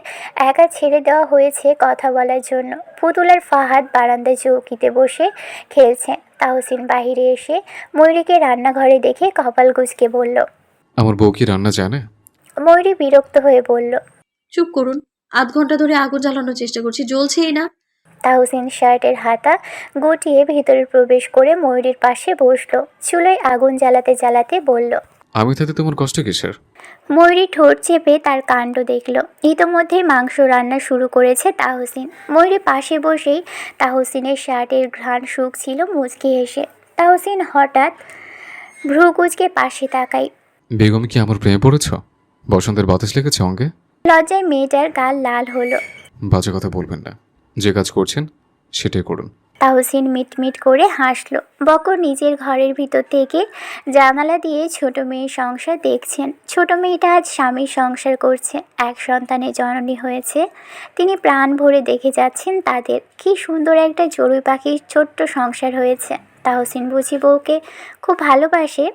একা ছেড়ে দেওয়া হয়েছে কথা বলার জন্য। পুতুল আর ফাহাদ বারান্দায় চৌকিতে বসে খেলছে। তাহসিন বাহিরে এসে ময়ূরীকে রান্নাঘরে দেখে কপাল কুঁচকে বলল। আমার বউ কি রান্না জানে? ময়ূরী বিরক্ত হয়ে বলল, চুপ করুন, আধ ঘন্টা ধরে আগুন জ্বালানোর চেষ্টা করছি, জ্বলছেই না। তাহসিন শার্টের হাতা গুটিয়ে ভিতরে প্রবেশ করে ময়ূরীর পাশে বসলো। চুলোয় আগুন জ্বালাতে জ্বালাতে বলল। আমি তাতে তোমার কষ্ট কিসের? ময়ূরী ঠোঁট চেপে তার কাণ্ড দেখল। ইতোমধ্যেই মাংস রান্না শুরু করেছে তাহসিন। ময়ূরী পাশে বসেই তাহসিনের শার্টের ঘ্রাণ শুকছিল মুচকি হেসে। তাহসিন হঠাৎ ভ্রু কুঁচকে পাশে তাকাই। বেগম কি আমার প্রেমে পড়েছ? বসন্তের বাতাস লেগেছে অঙ্গে? লজ্জায় মেয়েটার গাল লাল হলো। বাজে কথা বলবেন না, যে কাজ করছেন সেটাই করুন। তাহসিন মিটমিট করে হাসল। বকর নিজের ঘরের ভিতর থেকে জানালা দিয়ে ছোট মেয়ের সংসার দেখছেন। ছোট মেয়েটা আজ স্বামীর সংসার করছে, এক সন্তানের জননী হয়েছে। তিনি প্রাণ ভরে দেখে যাচ্ছেন তাদের। কি সুন্দর একটা চড়ুই পাখির ছোট্ট সংসার হয়েছে। তাহসিন বুঝি বউকে খুব ভালোবাসে।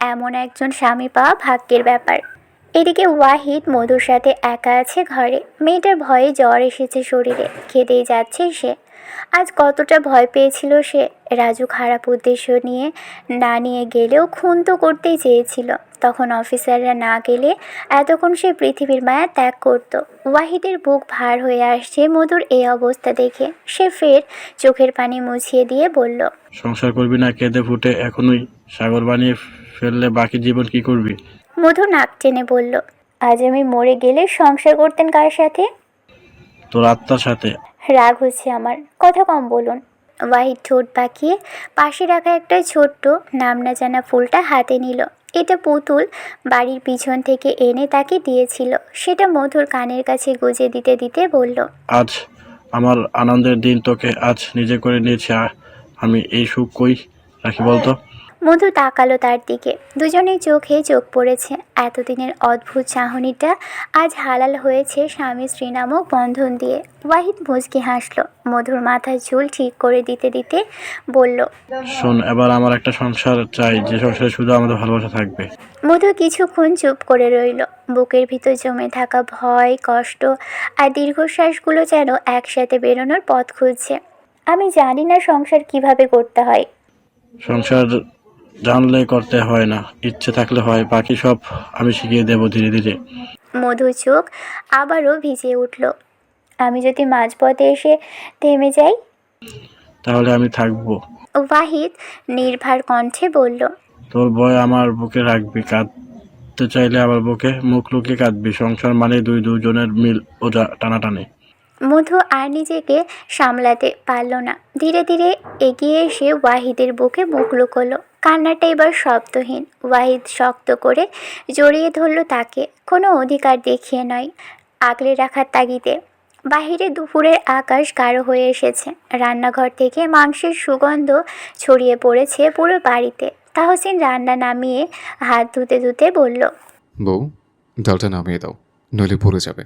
এমন একজন স্বামী পাওয়া ভাগ্যের ব্যাপার। এদিকে ওয়াহিদ মধুর সাথে একা আছে ঘরে। মেয়েটার ভয়ে জ্বর এসেছে শরীরে, খেতেই যাচ্ছে সে। আজ কতটা ভয় পেয়েছিল সে। রাজু খারাপ উদ্দেশ্য নিয়ে না নিয়ে গেলেও খুন তো করতেই চেয়েছিল। তখন অফিসাররা না গেলে এতক্ষণ সে পৃথিবীর মায়া ত্যাগ করত। ওয়াহিদের বুক ভার হয়ে আসছে মধুর এই অবস্থা দেখে। সে ফের চোখের পানি মুছিয়ে দিয়ে বলল, সংসার করবি না কেঁদে ফুটে এখনই সাগর বানিয়ে ফেললে বাকি জীবন কি করবি? মধু নাক টেনে বলল, আজ আমি মরে গেলে সংসার করতেন কার সাথে? তোর আত্মার সাথে। রাগ হচ্ছে আমার, কথা কম বলুন। ওয়াহিদ ঠোঁট পাকিয়ে পাশে রাখা একটা ছোট্ট নাম না জানা ফুলটা হাতে নিল। এটা পুতুল বাড়ির পিছন থেকে এনে তাকে দিয়েছিল। সেটা মধুর কানের কাছে গুজে দিতে দিতে বলল, আজ আমার আনন্দের দিন, তোকে আজ নিজে করে নিয়েছি। আমি এই সুখ কই রাখি বলতো? মধু তাকালো তার দিকে। দুজনের চোখে চোখ পড়েছে। এতদিনের অদ্ভুত চাহনিটা আজ হালাল হয়েছে স্বামী স্ত্রী নামক বন্ধন দিয়ে। ওয়াহিদ মুচকি হাসল। মধুর মাথার চুল ঠিক করে দিতে দিতে বলল, শোন, এবার আমার একটা সংসার চাই, যে সংসারে শুধু আমাদের ভালোবাসা থাকবে। মধু কিছুক্ষণ চুপ করে রইল। বুকের ভিতর জমে থাকা ভয়, কষ্ট আর দীর্ঘশ্বাসগুলো যেন একসাথে বেরোনোর পথ খুঁজছে। আমি জানি না সংসার কিভাবে করতে হয়। সংসার জানলে করতে হয় না, ইচ্ছে থাকলে হয়। বাকি সব আমি শিখিয়ে দেব ধীরে ধীরে। মধু চোখ আবারও ভিজে উঠল। আমি যদি মাঝপথে এসে থেমে যাই? তাহলে আমি থাকবো। ওয়াহিদ নির্ভার কণ্ঠে বলল, তোর ভয় আমার বুকে রাখবি, কাঁদতে চাইলে আমার বুকে মুখ লুকিয়ে কাঁদবি। সংসার মানে দুজনের মিল ও টানাটানি। মধু আর নিজেকে সামলাতে পারল না। ধীরে ধীরে এগিয়ে এসে ওয়াহিদের বুকে মুখ লুকোলো। কান্নাটা এবার শব্দহীন। ওয়াহিদ শক্ত করে জড়িয়ে ধরল তাকে, কোনো অধিকার দেখিয়ে নয়, আগলে রাখার তাগিদে। বাহিরে দুপুরের আকাশ গাঢ় হয়ে এসেছে। রান্নাঘর থেকে মাংসের সুগন্ধ ছড়িয়ে পড়েছে পুরো বাড়িতে। তাহসিন রান্না নামিয়ে হাত ধুতে ধুতে বলল, বউ, ডালটা নামিয়ে দাও, নইলে পড়ে যাবে।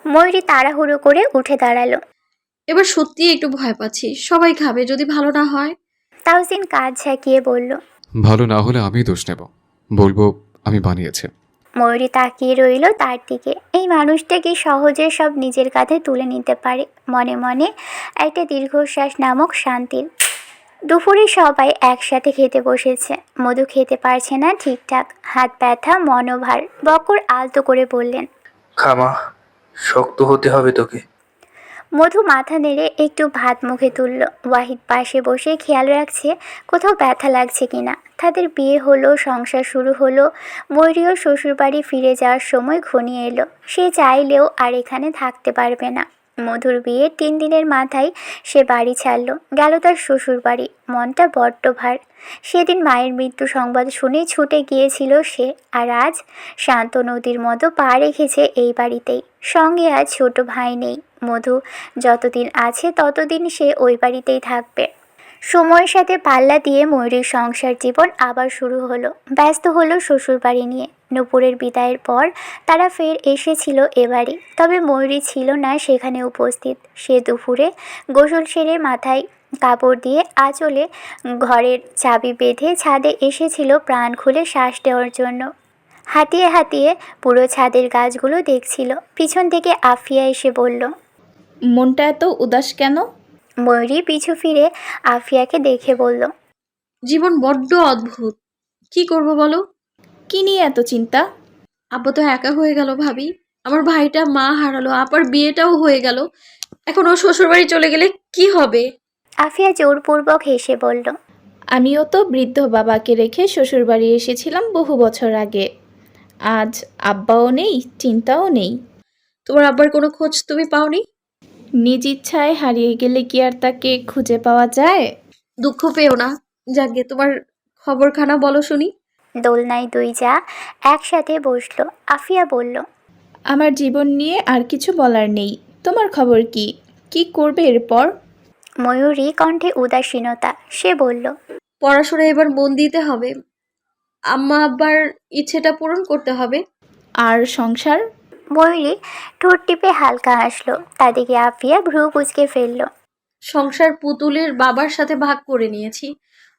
ময়ূরী তাড়াহুড়ো করে উঠে দাঁড়ালো। এবার সত্যিই একটু ভয় পাচ্ছি, সবাই খাবে, যদি ভালো না হয়। তাহসিন কাঁধ ঝাঁকিয়ে বলল, ভালো না হলে আমি দোষ নেব, বলবো আমি বানিয়েছি। ময়ূরী তাকিয়ে রইল তার দিকে। এই মানুষটা কি সহজে সব নিজের কাঁধে তুলে নিতে পারে? মনে মনে একটা দীর্ঘশ্বাস নামক শান্তির। দুপুরে সবাই একসাথে খেতে বসেছে। মধু খেতে পারছে না ঠিকঠাক, হাত ব্যথা, মনোভার। বকর আলতো করে বললেন, খামা, শক্ত হতে হবে তোকে। মধু মাথা নেড়ে একটু ভাত মুখে তুলল। ওয়াহিদ পাশে বসে খেয়াল রাখছে কোথাও ব্যথা লাগছে কিনা। তাদের বিয়ে হলো, সংসার শুরু হলো। ময়ূরীও শ্বশুরবাড়ি ফিরে যাওয়ার সময় ঘনিয়ে এলো। সে চাইলেও আর এখানে থাকতে পারবে না। মধুর বিয়ের 3 দিনের মাথায় সে বাড়ি ছাড়ল, গেল তার শ্বশুর বাড়ি। মনটা বড্ড ভার। সেদিন মায়ের মৃত্যু সংবাদ শুনে ছুটে গিয়েছিল সে, আর আজ শান্ত নদীর মতো পা রেখেছে এই বাড়িতেই। সঙ্গে আজ ছোট ভাই নেই। মধু যতদিন আছে ততদিন সে ওই বাড়িতেই থাকবে। সময়ের সাথে পাল্লা দিয়ে ময়ূরীর সংসার জীবন আবার শুরু হলো। ব্যস্ত হলো শ্বশুরবাড়ি নিয়ে। নূপুরের বিদায়ের পর তারা ফের এসেছিল এ বাড়ি, তবে ময়ূরী ছিল না সেখানে উপস্থিত। সে দুপুরে গোসল সেরে মাথায় কাপড় দিয়ে আঁচলে ঘরের চাবি বেঁধে ছাদে এসেছিল প্রাণ খুলে শ্বাস দেওয়ার জন্য। হাতিয়ে হাতিয়ে পুরো ছাদের গাছগুলো দেখছিল। পিছন থেকে আফিয়া এসে বলল, মনটা এত উদাস কেন? ময়ূরী পিছু ফিরে আফিয়াকে দেখে বলল, জীবন বড্ড অদ্ভুত। কি করব বলো? কি নিয়ে এত চিন্তা? আব্বা তো একা হয়ে গেল ভাবি। আমার ভাইটা মা হারালো, আপার বিয়েটাও হয়ে গেল। এখন ও শ্বশুরবাড়ি চলে গেলে কি হবে? আফিয়া জোরপূর্বক হেসে বলল, আমিও তো বৃদ্ধ বাবাকে রেখে শ্বশুরবাড়ি এসেছিলাম বহু বছর আগে। আজ আব্বাও নেই, চিন্তাও নেই। তোমার আব্বার কোনো খোঁজ তুমি পাওনি? নিজ ইচ্ছায় হারিয়ে গেলে কি আর তাকে খুঁজে পাওয়া যায়? দুঃখ পেও না। যাকে তোমার খবরখানা বলো শুনি। দোলনায় 2 যা একসাথে বসলো। আফিয়া বলল, আমার জীবন নিয়ে আর কিছু বলার নেই। তোমার খবর কি? কি করবে এরপর? ময়ূরী কণ্ঠে উদাসীনতা। সে বলল, পড়াশোনা এবার মন দিতে হবে। আম্মা আব্বার ইচ্ছেটা পূরণ করতে হবে। আর সংসার? ময়ূরী ঠোঁট টিপে হালকা হাসলো। তাদিকে আফিয়া ভ্রু কুঁচকে ফেলল। সংসার পুতুলের বাবার সাথে ভাগ করে নিয়েছি।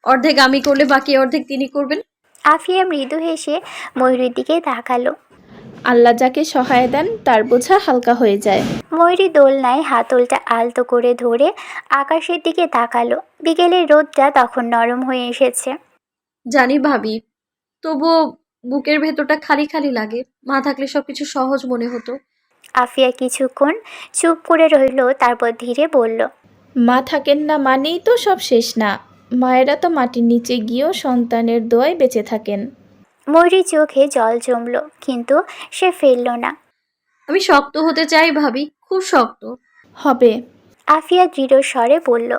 অর্ধেক আমি করলে বাকি অর্ধেক তিনি করবেন। আফিয়া মৃদু হেসে ময়ূরীর দিকে তাকালো। আল্লাহ যাকে সহায় দেন তার বোঝা হালকা হয়ে যায়। ময়ূরী দোলনায় হাতলটা আলতো করে ধরে আকাশের দিকে তাকালো। বিকেলের রোদটা তখন নরম হয়ে এসেছে। জানি ভাবি, তবুও বুকের ভেতরটা খালি খালি লাগে। মা থাকলে সবকিছু সহজ মনে হতো। আফিয়া কিছুক্ষণ চুপ করে রইল, তারপর ধীরে বলল, মা থাকেন না মানেই তো সব শেষ না। মায়েরা তো মাটির নিচে গিয়েও সন্তানের দোয়ায় বেঁচে থাকেন। ময়ূরীর চোখে জল জমল, কিন্তু সে ফেলল না। আমি শক্ত হতে চাই ভাবি, খুব শক্ত। হবে। আফিয়া দৃঢ় স্বরে বলল,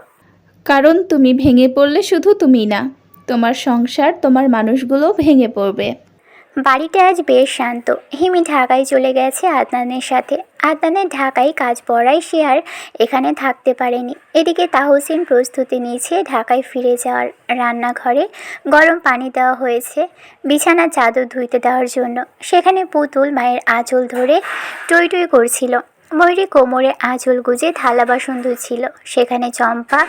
কারণ তুমি ভেঙে পড়লে শুধু তুমি না, তোমার সংসার, তোমার মানুষগুলো ভেঙে পড়বে। বাড়িটা আজ বেশ শান্ত। হিমি ঢাকায় চলে গেছে আদনানের সাথে। আদনানের ঢাকায় কাজ পড়ায় সে আর এখানে থাকতে পারেনি। এদিকে তাহসিন প্রস্তুতি নিয়েছে ঢাকায় ফিরে যাওয়ার। রান্নাঘরে গরম পানি দেওয়া হয়েছে বিছানার চাদর ধুইতে দেওয়ার জন্য। সেখানে পুতুল মায়ের আঁচল ধরে টই টই করছিল। ময়ূরী কোমরে আঁচল গুজে থালা বাসন ধুচ্ছিল। সেখানে চম্পা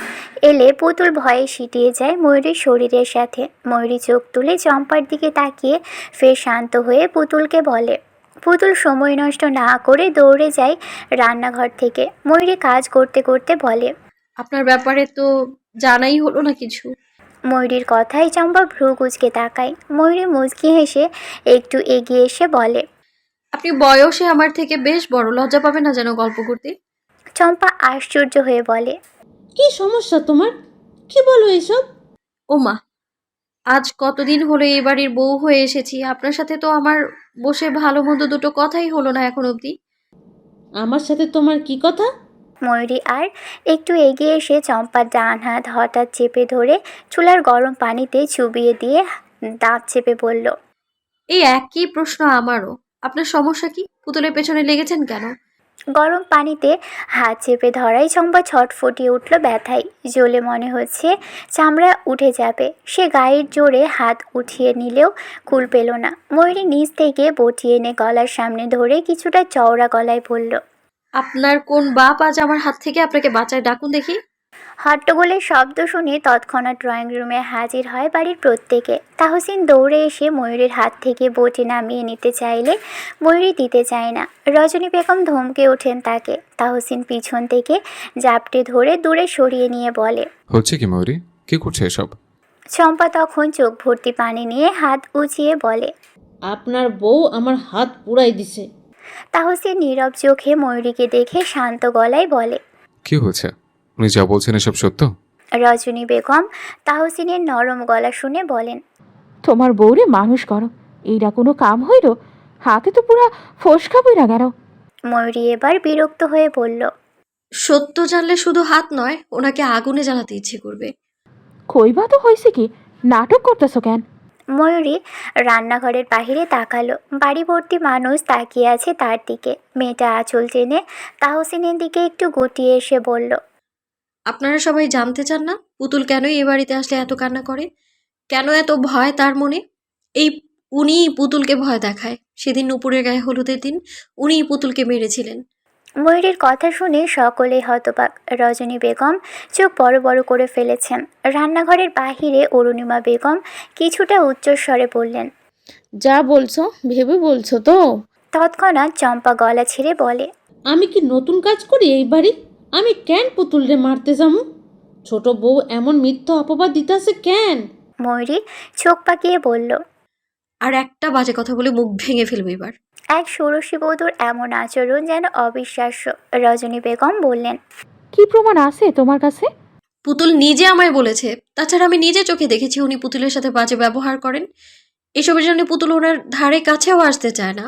এলে পুতুল ভয়ে সিটিয়ে যায় ময়ূরীর শরীরের সাথে। ময়ূরী চোখ তুলে চম্পার দিকে তাকিয়ে ফের শান্ত হয়ে পুতুলকে বলে। পুতুল সময় নষ্ট না করে দৌড়ে যায় রান্নাঘর থেকে। ময়ূরী কাজ করতে করতে বলে, আপনার ব্যাপারে তো জানাই হলো না কিছু। ময়ূরীর কথায় চম্পা ভ্রু কুঁচকে তাকায়। ময়ূরী মুচকি হেসে একটু এগিয়ে এসে বলে, আপনি বয়সে আমার থেকে বেশ বড়, লজ্জা পাবে না যেন গল্প করতে। চম্পা আশ্চর্য হয়ে বলে, কি সমস্যা তোমার? কি বলো এসব? ও মা, আজ কতদিন হলো এই বাড়ির বউ হয়ে এসেছি, আপনার সাথে তো আমার বসে ভালো মন্দ দুটো কথাই হলো না এখন অবধি। আমার সাথে তোমার কি কথা? ময়ূরী আর একটু এগিয়ে এসে চম্পার ডান হাত হঠাৎ চেপে ধরে চুলার গরম পানিতে চুবিয়ে দিয়ে দাঁত চেপে বলল, এই একই প্রশ্ন আমারও। আপনার সমস্যা কি? পুতুলের পেছনে লেগেছেন কেন? গরম পানিতে হাত চেপে ধরাই চম্পা ছটফটিয়ে উঠল ব্যথায়। জ্বলে মনে হচ্ছে চামড়া উঠে যাবে। সে গায়ের জোরে হাত উঠিয়ে নিলেও কুল পেল না। ময়ূরী নিচ থেকে বটিয়ে এনে গলার সামনে ধরে কিছুটা চওড়া গলায় বলল, আপনার কোন বাপ আজ আমার হাত থেকে আপনাকে বাঁচায়? ডাকুন দেখি। হট্টগোলের শব্দ শুনে তৎক্ষণাৎ ড্রয়িং রুমে হাজির হয় বাড়ির প্রত্যেকে। তাহসিন দৌড়ে এসে ময়ূরীর হাত থেকে বটি নামিয়ে নিতে চাইলে ময়ূরী দিতে চায় না। রজনী বেগম ধমকে ওঠেন তাকে। তাহসিন পিছন থেকে জাপটে ধরে দূরে সরিয়ে নিয়ে বলে, হচ্ছে কি ময়ূরী? কি করছে এসব? চম্পা তখন চোখ ভর্তি পানি নিয়ে হাত উঁচিয়ে বলে, আপনার বউ আমার হাত পুড়াই দিছে। তাহসিন নীরব চোখে ময়ূরীকে দেখে শান্ত গলায় বলে, কি হয়েছে? উনি যা বলছেন এসব সত্য? রজনী বেগম তাহসিনের নরম গলা শুনে বলেন, তোমার বউরে মানুষ করো, এইটা কোনো কাম হইল? হাতে তো পুরা ফসকা বইরা গেল। ময়ূরী এবার বিরক্ত হয়ে বলল, সত্য জানলে শুধু হাত নয়, ওনাকে আগুনে জ্বালাতে ইচ্ছে করবে। কইবা তো হয়েছে কি, নাটক করতেছো কেন? ময়ূরী রান্নাঘরের বাহিরে তাকালো। বাড়ি ভর্তি মানুষ তাকিয়ে আছে তার দিকে। মেয়েটা আঁচল টেনে তাহসিনের দিকে একটু গুটিয়ে এসে বলল, আপনারা সবাই জানতে চান না পুতুল কেনই এ বাড়িতে আসলে এত কান্না করে? কেন এত ভয় তার মনে? এই উনিই পুতুলকে ভয় দেখায়। সেদিন নুপুরের গায়ে হলুদের দিন উনিই পুতুলকে মেরেছিলেন। ময়ূরীর কথা শুনে সকলেই হতবাক। রজনী বেগম চোখ বড় বড় করে ফেলেছেন। রান্নাঘরের বাহিরে অরুণিমা বেগম কিছুটা উচ্চস্বরে বললেন। যা বলছো ভেবে বলছো তো? তৎক্ষণাৎ চম্পা গলা ছেড়ে বলে, আমি কি নতুন কাজ করি এই বাড়ি? আমি কেন পুতুলরে মারতে যাবো? ছোট বউ এমন মিথ্যা অপবাদ দিতেছে কেন? ময়ূরী চোখ পাকিয়ে বলল, আর একটা বাজে কথা বলে মুখ ভেঙে ফেলবে এবার। এক ষোড়শী বধূর এমন আচরণ যেন অবিশ্বাস্য। রজনী বেগম বললেন, কি প্রমাণ আছে তোমার কাছে? পুতুল নিজে আমায় বলেছে। তাছাড়া আমি নিজে চোখে দেখেছি উনি পুতুলের সাথে বাজে ব্যবহার করেন। এসবের জন্য পুতুল ওনার ধারে কাছেও আসতে চায় না।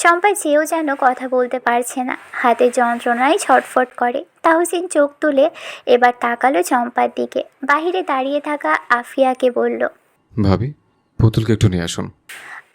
চম্পা চেয়েও যেন কথা বলতে পারছে না, হাতে যন্ত্রণায় ছটফট করে। তাহসিন চোখ তুলে এবার তাকালো চম্পার দিকে। বাহিরে দাঁড়িয়ে থাকা আফিয়াকে বলল, ভাবি, পুতুলকে একটু নিয়ে আসুন।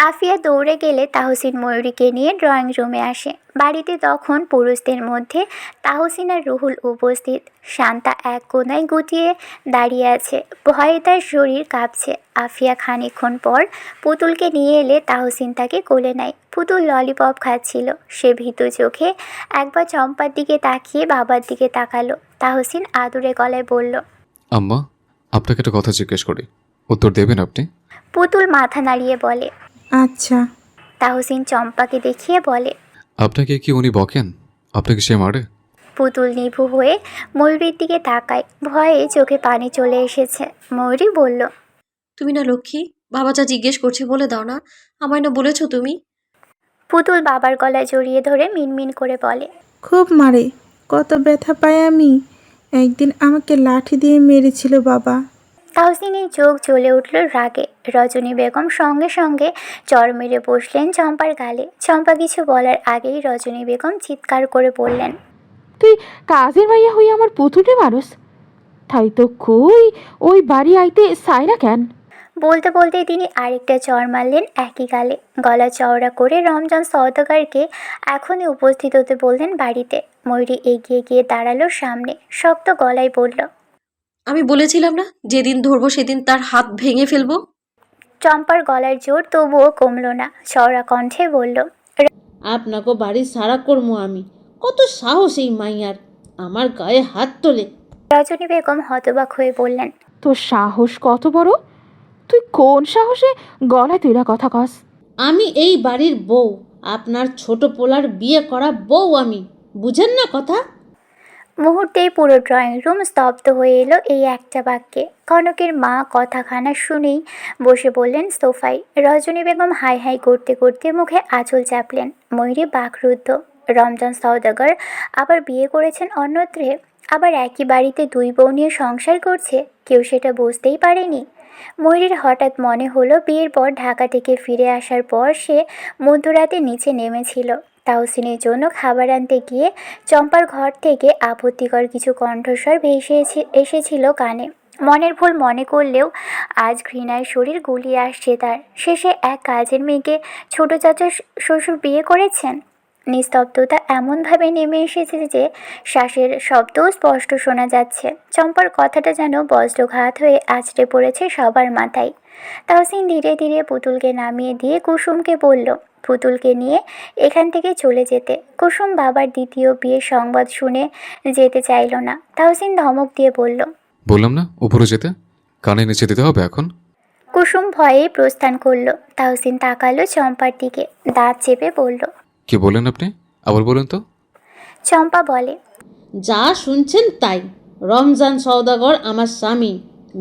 আফিয়া দৌড়ে গেলে তাহসিন ময়ূরীকে নিয়ে ড্রয়িং রুমে আসে। বাড়িতে তখন পুরুষদের মধ্যে তাহসিন আর রুহুল উপস্থিত। শান্তা এক কোণায় গুটিয়ে দাঁড়িয়ে আছে, ভয়ে তার শরীর কাঁপছে। আফিয়া খানিকক্ষণ পর পুতুলকে নিয়ে এলে তাহসিন তাকে কোলে নেয়। পুতুল ললিপপ খাচ্ছিল। সে ভীতু চোখে একবার চম্পার দিকে তাকিয়ে বাবার দিকে তাকালো। তাহসিন আদুরে গলায় বলল, আম্মা, আপনাকে একটা কথা জিজ্ঞেস করি, উত্তর দেবেন আপনি? পুতুল মাথা নাড়িয়ে বলে, আচ্ছা। তাহসিন চম্পাকে দেখিয়ে বলে, আপনাকে কি উনি বকেন? আপনাকে সে মারে? পুতুল নিভু হয়ে ময়ূরীর দিকে তাকায়। ভয়ে চোখে পানি চলে এসেছে। ময়ূরী বলল, তুমি না লক্ষ্মী? বাবা যা জিজ্ঞেস করছে বলে দাও না। আমায় না বলেছো তুমি? পুতুল বাবার গলায় জড়িয়ে ধরে মিনমিন করে বলে, খুব মারে, কত ব্যথা পাই আমি। একদিন আমাকে লাঠি দিয়ে মেরেছিল বাবা। তাহসিনের চোখ জ্বলে উঠল রাগে। রজনী বেগম সঙ্গে সঙ্গে চড় মেরে বসলেন চম্পার গালে। চম্পা কিছু বলার আগেই রজনী বেগম চিৎকার করে বললেন, তুই কাজের মাইয়া হই আমার পুতুলে মানুষ, তাই তো কই ওই বাড়ি আইতে সাইরা কেন? বলতে বলতে তিনি আরেকটা চড় মারলেন একই গালে। গলা চওড়া করে রমজান সওদাগরকে এখনই উপস্থিত হতে বললেন বাড়িতে। ময়ূরী এগিয়ে গিয়ে দাঁড়ালো সামনে। শক্ত গলায় বলল, আমি বলেছিলাম না যেদিন ধরবো সেদিন তার হাত ভেঙে ফেলবো। চম্পার গলার জোর তবুও কমল না। চওড়া কণ্ঠে বলল, আপনাকে বাড়ি সারা করবো আমি। কত সাহস এই মাইয়ার, আমার গায়ে হাত তোলে। রজনী বেগম হতবাক হয়ে বললেন, তোর সাহস কত বড়? তুই কোন সাহসে গলায় তুইরা কথা কস? আমি এই বাড়ির বউ, আপনার ছোট পোলার বিয়ে করা বউ আমি, বুঝেন না কথা? মুহূর্তেই পুরো ড্রয়িং রুম স্তব্ধ হয়ে এলো এই একটা বাক্যে। কনকের মা কথাখানা শুনেই বসে বললেন সোফায়। রজনী বেগম হাই হাই করতে করতে মুখে আঁচল চাপলেন। ময়ূরী বাকরুদ্ধ। রমজান সওদাগর আবার বিয়ে করেছেন অন্যত্রে, আবার একই বাড়িতে দুই বউ নিয়ে সংসার করছে। কেউ সেটা বুঝতেই পারেনি। ময়ূরীর হঠাৎ মনে হলো বিয়ের পর ঢাকা থেকে ফিরে আসার পর সে মধ্যরাতে নিচে নেমেছিল তাহসিনের জন্য খাবার আনতে গিয়ে। চম্পার ঘর থেকে আপত্তিকর কিছু কণ্ঠস্বর ভেসে এসেছিল কানে। মনের ভুল মনে করলেও আজ ঘৃণায় শরীর গুলিয়ে আসছে তার। শেষে এক কাজের মেয়েকে ছোট চাচা শ্বশুর বিয়ে করেছেন। নিস্তব্ধতা এমনভাবে নেমে এসেছে যে শ্বাসের শব্দও স্পষ্ট শোনা যাচ্ছে। চম্পার কথাটা যেন বজ্রঘাত হয়ে আছড়ে পড়েছে সবার মাথায়। তাহসিন ধীরে ধীরে পুতুলকে নামিয়ে দিয়ে কুসুমকে বলল পুতুলকে নিয়ে এখান থেকে চলে যেতে। কুসুম বাবার দ্বিতীয় বিয়ের সংবাদ শুনে যেতে চাইল না। তাহসিন ধমক দিয়ে বলল, বললাম না উপরে যেতে, কানে নিচে দিতে হবে এখন। কুসুম ভয়ে প্রস্থান করল। তাহসিন তাকালো চম্পার দিকে, দাঁত চেপে বলল, কি বলেন আপনি? আবার বলেন তো। চম্পা বলে, যা শুনছেন তাই। রমজান সওদাগর আমার স্বামী,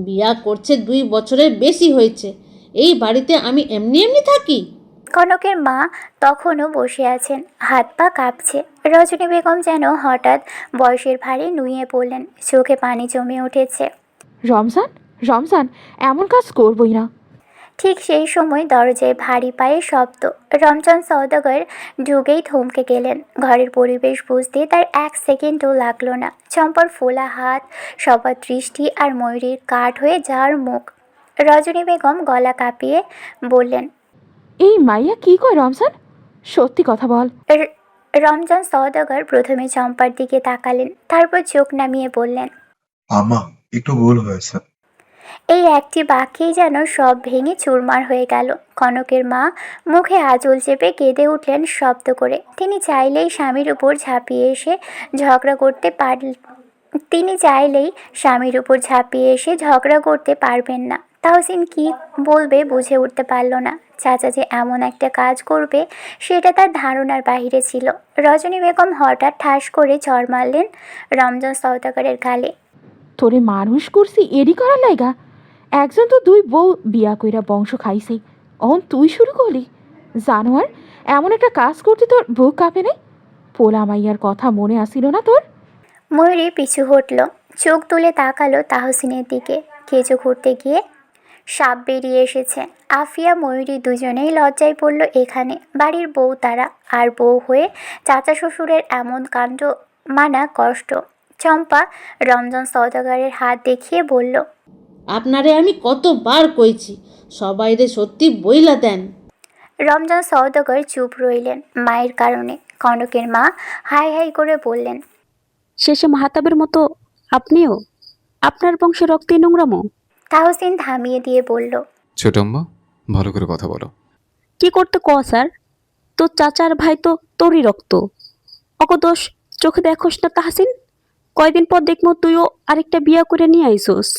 বিয়া করছে 2 বছরের বেশি হয়েছে। এই বাড়িতে আমি এমনি এমনি থাকি? কনকের মা তখনও বসে আছেন, হাত পা কাঁপছে। রজনী বেগম যেন হঠাৎ বয়সের ভারে নুয়ে পড়লেন, চোখে পানি জমে উঠেছে। রমজান, রমজান, এমন কাজ করবই না। ঠিক সেই সময় দরজায় ভারী পায়ের শব্দ। রমজান সওদাগর ঢুকেই থমকে গেলেন। ঘরের পরিবেশ বুঝতে তার 1 সেকেন্ডও লাগলো না। চম্পার ফোলা হাত, সবার দৃষ্টি আর ময়ূরীর কাঠ হয়ে যাওয়ার মুখ। রজনী বেগম গলা কাঁপিয়ে বললেন, এই মাইয়া কি কয় রমজান? সত্যি কথা বল। রমজান সওদাগর প্রথমে চম্পার দিকে তাকালেন, তারপর চোখ নামিয়ে বললেন, আমা একটু ভুল হয়েছে। এই একটি বাক্যেই যেন সব ভেঙে চুরমার হয়ে গেল। কনকের মা মুখে আঁচল চেপে কেঁদে উঠলেন শব্দ করে। তিনি চাইলেই স্বামীর উপর ঝাঁপিয়ে এসে ঝগড়া করতে পারবেন না। তাহসিন কি বলবে বুঝে উঠতে পারল না। চাচা যে এমন একটা কাজ করবে সেটা তার ধারণার বাইরে ছিল। রজনী বেগম হঠাৎ ঠাস করে চড় মারলেন রমজান সওদাগরের গালে। তোরে মানুষ করছি এডি করার লাইগা? একজন তো 2 বউ বিয়া কইরা বংশ খাইছে, অন তুই শুরু করলি? জানোয়ার, এমন একটা কাজ করতে তোর বুক কাঁপে নাই? পোলা মাইয়ার কথা মনে আসিল না তোর? ময়ূরী পিছু হটল, চোখ তুলে তাকালো তাহসিনের দিকে। কেঁচো ঘুরতে গিয়ে সাপ বেরিয়ে এসেছে। আফিয়া ময়ূরী দুজনেই লজ্জায় পড়ল। এখানে বাড়ির বউ তারা, আর বউ হয়ে চাচা শ্বশুরের এমন কাণ্ড মানা কষ্ট। চম্পা রমজান সওদাগরের হাত দেখিয়ে বলল, আপনারে আমি কতবার কইছি সবাইরে সত্যি বইলা দেন। রমজান সওদাগর চুপ রইলেন মায়ের কারণে। কনকের মা হাই হাই করে বললেন, শেষে মাহাতাবের মতো আপনিও? আপনার বংশে রক্তে নোংরামো? তাহসিন থামিয়ে দিয়ে বলল, ছোট আম্মা, ভালো করে কথা বলো। কি করতে ক স্যার? তোর চাচার ভাই তো তোরই রক্ত। অকদোষ চোখে দেখোস না তাহসিন? কয়দিন পর দেখবো তুইও আরেকটা বিয়া করে নিয়ে আইসোস।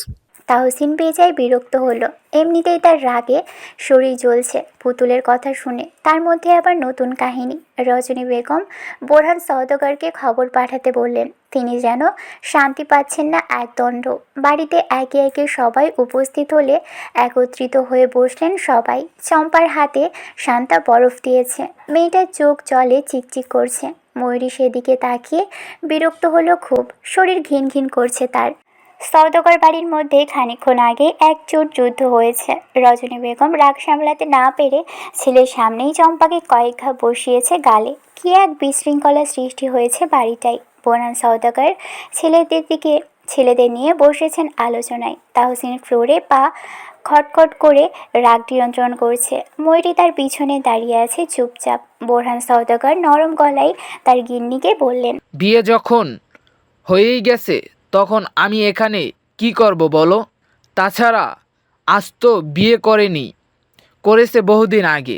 তাহসিন বেজায় বিরক্ত হলো। এমনিতেই তার রাগে শরীর জ্বলছে পুতুলের কথা শুনে, তার মধ্যে আবার নতুন কাহিনী। রজনী বেগম বোরহান সওদাগরকে খবর পাঠাতে বললেন। তিনি যেন শান্তি পাচ্ছেন না একদণ্ড। বাড়িতে একে একে সবাই উপস্থিত হলে একত্রিত হয়ে বসলেন সবাই। চম্পার হাতে শান্তা বরফ দিয়েছে, মেয়েটার চোখ জলে চিকচিক করছে। ময়ূরী সেদিকে তাকিয়ে বিরক্ত হলো খুব, শরীর ঘিন ঘিন করছে তার। সওদাগর বাড়ির মধ্যে খানিকক্ষণ আগে একজোট যুদ্ধ হয়েছে। রজনী বেগম রাগ সামলাতে না পেরে ছেলের সামনেই চম্পাকে কয়েক ঘা বসিয়েছে গালে। কি এক বিশৃঙ্খলা সৃষ্টি হয়েছে বাড়িটাই। বোরহান সওদাগর ছেলেদের নিয়ে বসেছেন আলোচনায়। তাহসিন ফ্লোরে পা খটখট করে রাগ নিয়ন্ত্রণ করছে। ময়ূরী তার পিছনে দাঁড়িয়ে আছে চুপচাপ। বোরহান সওদাগর নরম গলায় তার গিন্নিকে বললেন, বিয়ে যখন হয়েই গেছে তখন আমি এখানে কি করব বলো? তাছাড়া আজ তো বিয়ে করেছে বহুদিন আগে।